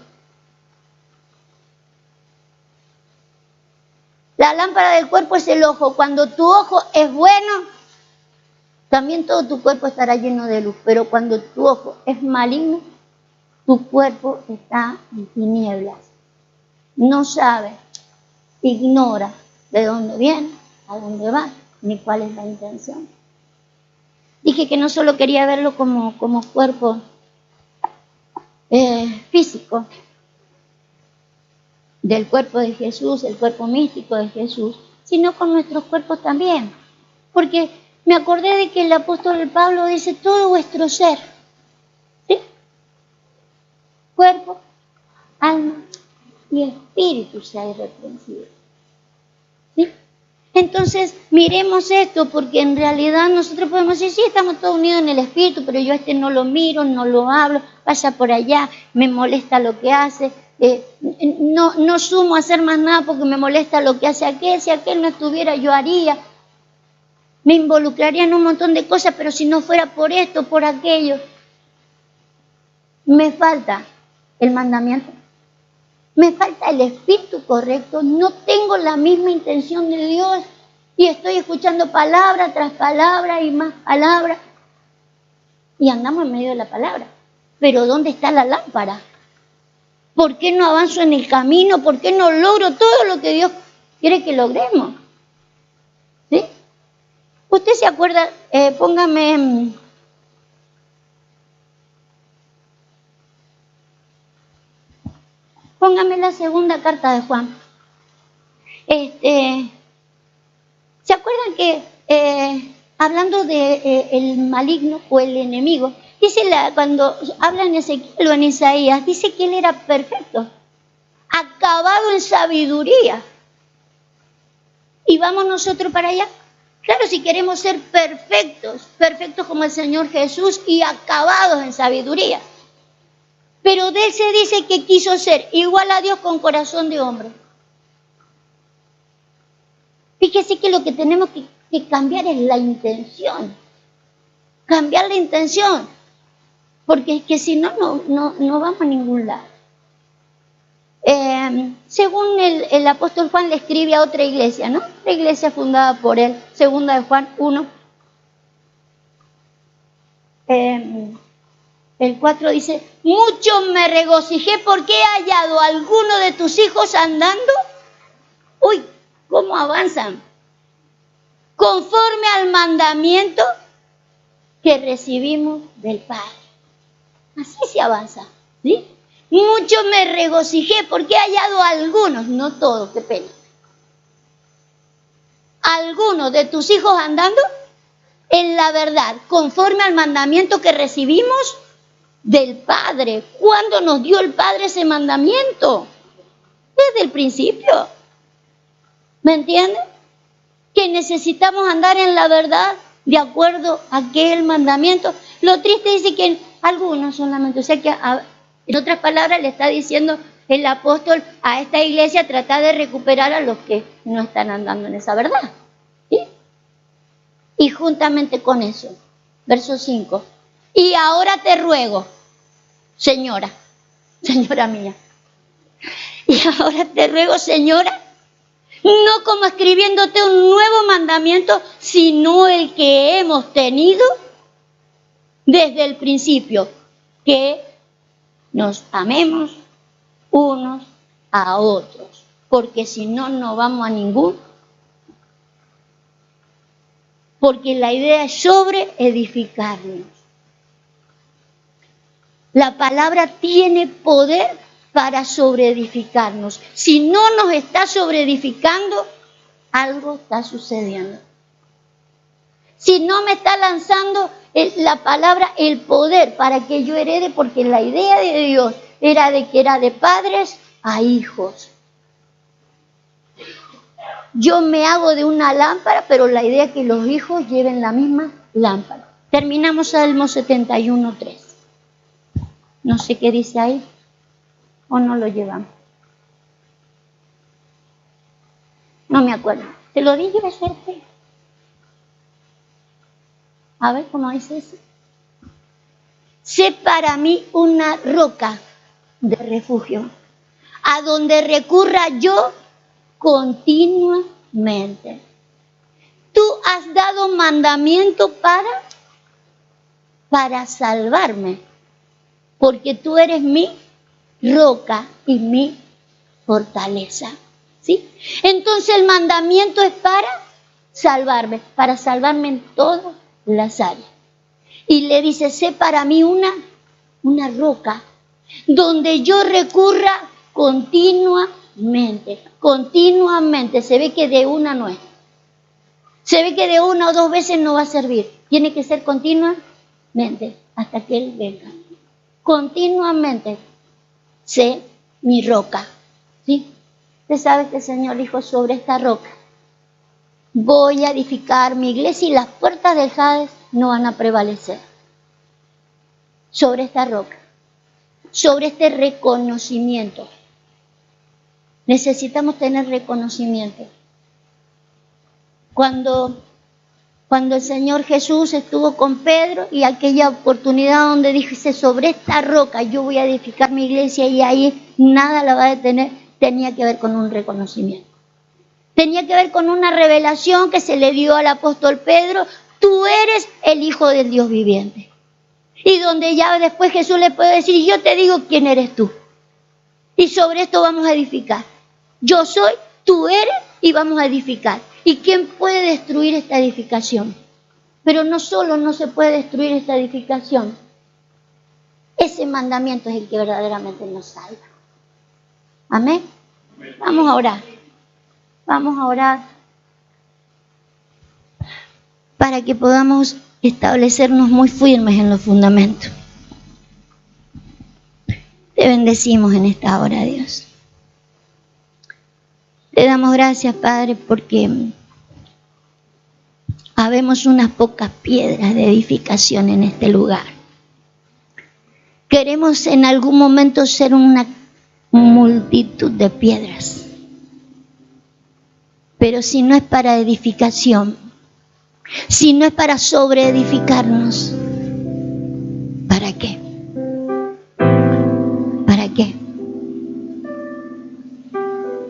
La lámpara del cuerpo es el ojo. Cuando tu ojo es bueno, también todo tu cuerpo estará lleno de luz, pero cuando tu ojo es maligno, tu cuerpo está en tinieblas. No sabe, ignora de dónde viene, a dónde va, ni cuál es la intención. Dije que no solo quería verlo como cuerpo físico, del cuerpo de Jesús, el cuerpo místico de Jesús, sino con nuestros cuerpos también. Porque me acordé de que el apóstol Pablo dice todo vuestro ser, ¿sí? Cuerpo, alma y espíritu sea irreprensible, ¿sí? Entonces, miremos esto, porque en realidad nosotros podemos decir, sí, estamos todos unidos en el espíritu, pero yo a este no lo miro, no lo hablo, pasa por allá, me molesta lo que hace, no sumo a hacer más nada porque me molesta lo que hace aquel, si aquel no estuviera yo haría. Me involucraría en un montón de cosas, pero si no fuera por esto, por aquello, me falta el mandamiento, me falta el espíritu correcto, no tengo la misma intención de Dios y estoy escuchando palabra tras palabra y más palabra y andamos en medio de la palabra. Pero ¿dónde está la lámpara? ¿Por qué no avanzo en el camino? ¿Por qué no logro todo lo que Dios quiere que logremos? ¿Sí? ¿Usted se acuerda? Póngame la segunda carta de Juan. ¿Se acuerdan que hablando de el maligno o el enemigo, dice cuando habla en Ezequiel o en Isaías, dice que él era perfecto, acabado en sabiduría. ¿Y vamos nosotros para allá? Claro, si queremos ser perfectos como el Señor Jesús y acabados en sabiduría. Pero de él se dice que quiso ser igual a Dios con corazón de hombre. Fíjese que lo que tenemos que cambiar es la intención. Cambiar la intención. Porque es que si no vamos a ningún lado. Según el apóstol Juan le escribe a otra iglesia, ¿no? La iglesia fundada por él, segunda de Juan 1. El 4 dice, mucho me regocijé porque he hallado a alguno de tus hijos andando. Uy, ¿cómo avanzan? Conforme al mandamiento que recibimos del Padre. Así se avanza, ¿sí? Mucho me regocijé porque he hallado a algunos, no todos, qué pena. Algunos de tus hijos andando en la verdad, conforme al mandamiento que recibimos del Padre. ¿Cuándo nos dio el Padre ese mandamiento? Desde el principio. ¿Me entienden? Que necesitamos andar en la verdad de acuerdo a aquel mandamiento. Lo triste dice que algunos solamente, o sea que en otras palabras le está diciendo el apóstol a esta iglesia, tratar de recuperar a los que no están andando en esa verdad. ¿Sí? Y juntamente con eso, verso 5, y ahora te ruego, señora mía, y ahora te ruego, señora, no como escribiéndote un nuevo mandamiento, sino el que hemos tenido desde el principio, que nos amemos unos a otros, porque si no, no vamos a ningún. Porque la idea es sobre edificarnos. La palabra tiene poder para sobreedificarnos. Si no nos está sobreedificando, algo está sucediendo. Si no me está lanzando la palabra, el poder para que yo herede, porque la idea de Dios era de que era de padres a hijos. Yo me hago de una lámpara, pero la idea es que los hijos lleven la misma lámpara. Terminamos Salmo 71:3. No sé qué dice ahí, o no lo llevamos. No me acuerdo. ¿Te lo dije de suerte? A ver cómo dice eso. Sé para mí una roca de refugio, a donde recurra yo continuamente. Tú has dado mandamiento para salvarme, porque tú eres mi roca y mi fortaleza. ¿Sí? Entonces el mandamiento es para salvarme en todas las áreas. Y le dice, sé para mí una roca donde yo recurra continuamente. Se ve que de una no es. Se ve que de una o dos veces no va a servir. Tiene que ser continuamente hasta que Él venga. Continuamente sé mi roca. ¿Sí? Usted sabe que el Señor dijo, sobre esta roca voy a edificar mi iglesia y las puertas del Hades no van a prevalecer. Sobre esta roca, sobre este reconocimiento. Necesitamos tener reconocimiento. Cuando el Señor Jesús estuvo con Pedro y aquella oportunidad donde dice, sobre esta roca yo voy a edificar mi iglesia y ahí nada la va a detener, tenía que ver con un reconocimiento. Tenía que ver con una revelación que se le dio al apóstol Pedro, tú eres el Hijo del Dios viviente. Y donde ya después Jesús le puede decir, yo te digo quién eres tú. Y sobre esto vamos a edificar. Yo soy, tú eres y vamos a edificar. ¿Y quién puede destruir esta edificación? Pero no solo no se puede destruir esta edificación. Ese mandamiento es el que verdaderamente nos salva. Amén. Vamos a orar. Vamos a orar para que podamos establecernos muy firmes en los fundamentos. Te bendecimos en esta hora, Dios. Te damos gracias, Padre, porque habemos unas pocas piedras de edificación en este lugar. Queremos en algún momento ser una multitud de piedras. Pero si no es para edificación, si no es para sobreedificarnos, ¿para qué? ¿Para qué?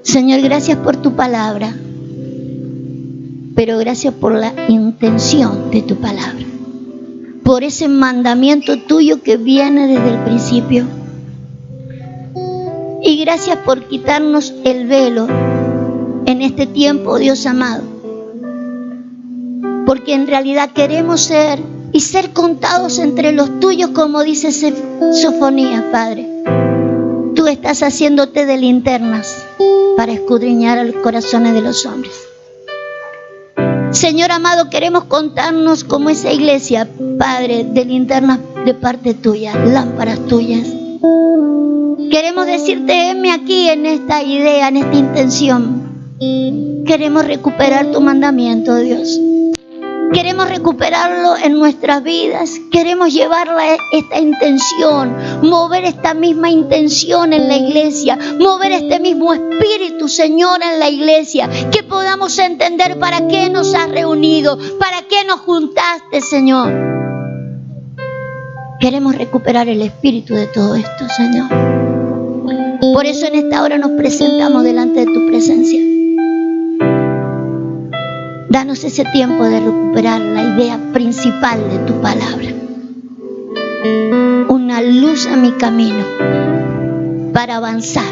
Señor, gracias por tu palabra, pero gracias por la intención de tu palabra, por ese mandamiento tuyo que viene desde el principio. Y gracias por quitarnos el velo en este tiempo, Dios amado, porque en realidad queremos ser contados entre los tuyos, como dice Sofonías, Padre. Tú estás haciéndote de linternas para escudriñar los corazones de los hombres. Señor amado, queremos contarnos como esa iglesia, Padre, de linternas de parte tuya, lámparas tuyas. Queremos decirte, heme aquí en esta idea, en esta intención. Queremos recuperar tu mandamiento, Dios. Queremos recuperarlo en nuestras vidas. Queremos llevarla esta intención, mover esta misma intención en la iglesia, mover este mismo espíritu, Señor, en la iglesia. Que podamos entender para qué nos has reunido, para qué nos juntaste, Señor. Queremos recuperar el espíritu de todo esto, Señor. Por eso en esta hora nos presentamos delante de tu presencia. Danos ese tiempo de recuperar la idea principal de tu palabra. Una luz a mi camino para avanzar,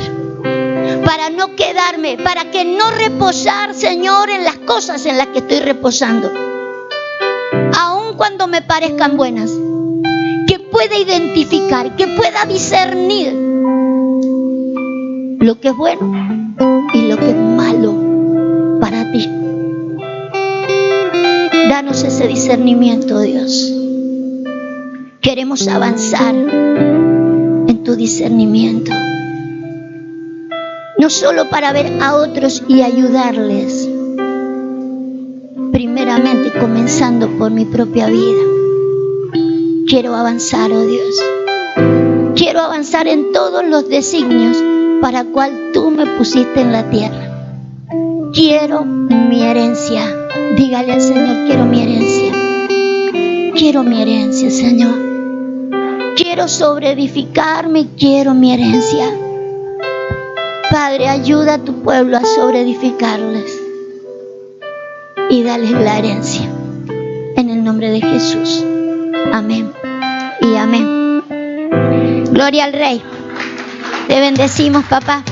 para no quedarme, para que no reposar, Señor, en las cosas en las que estoy reposando. Aun cuando me parezcan buenas, que pueda identificar, que pueda discernir lo que es bueno y lo que es malo para ti. Danos ese discernimiento, Dios. Queremos avanzar en tu discernimiento. No solo para ver a otros y ayudarles. Primeramente, comenzando por mi propia vida. Quiero avanzar, oh Dios. Quiero avanzar en todos los designios para cual tú me pusiste en la tierra. Quiero mi herencia. Dígale al Señor, quiero mi herencia. Quiero mi herencia, Señor. Quiero sobreedificarme, quiero mi herencia. Padre, ayuda a tu pueblo a sobreedificarles y dales la herencia. En el nombre de Jesús. Amén y amén. Gloria al Rey. Te bendecimos, papá.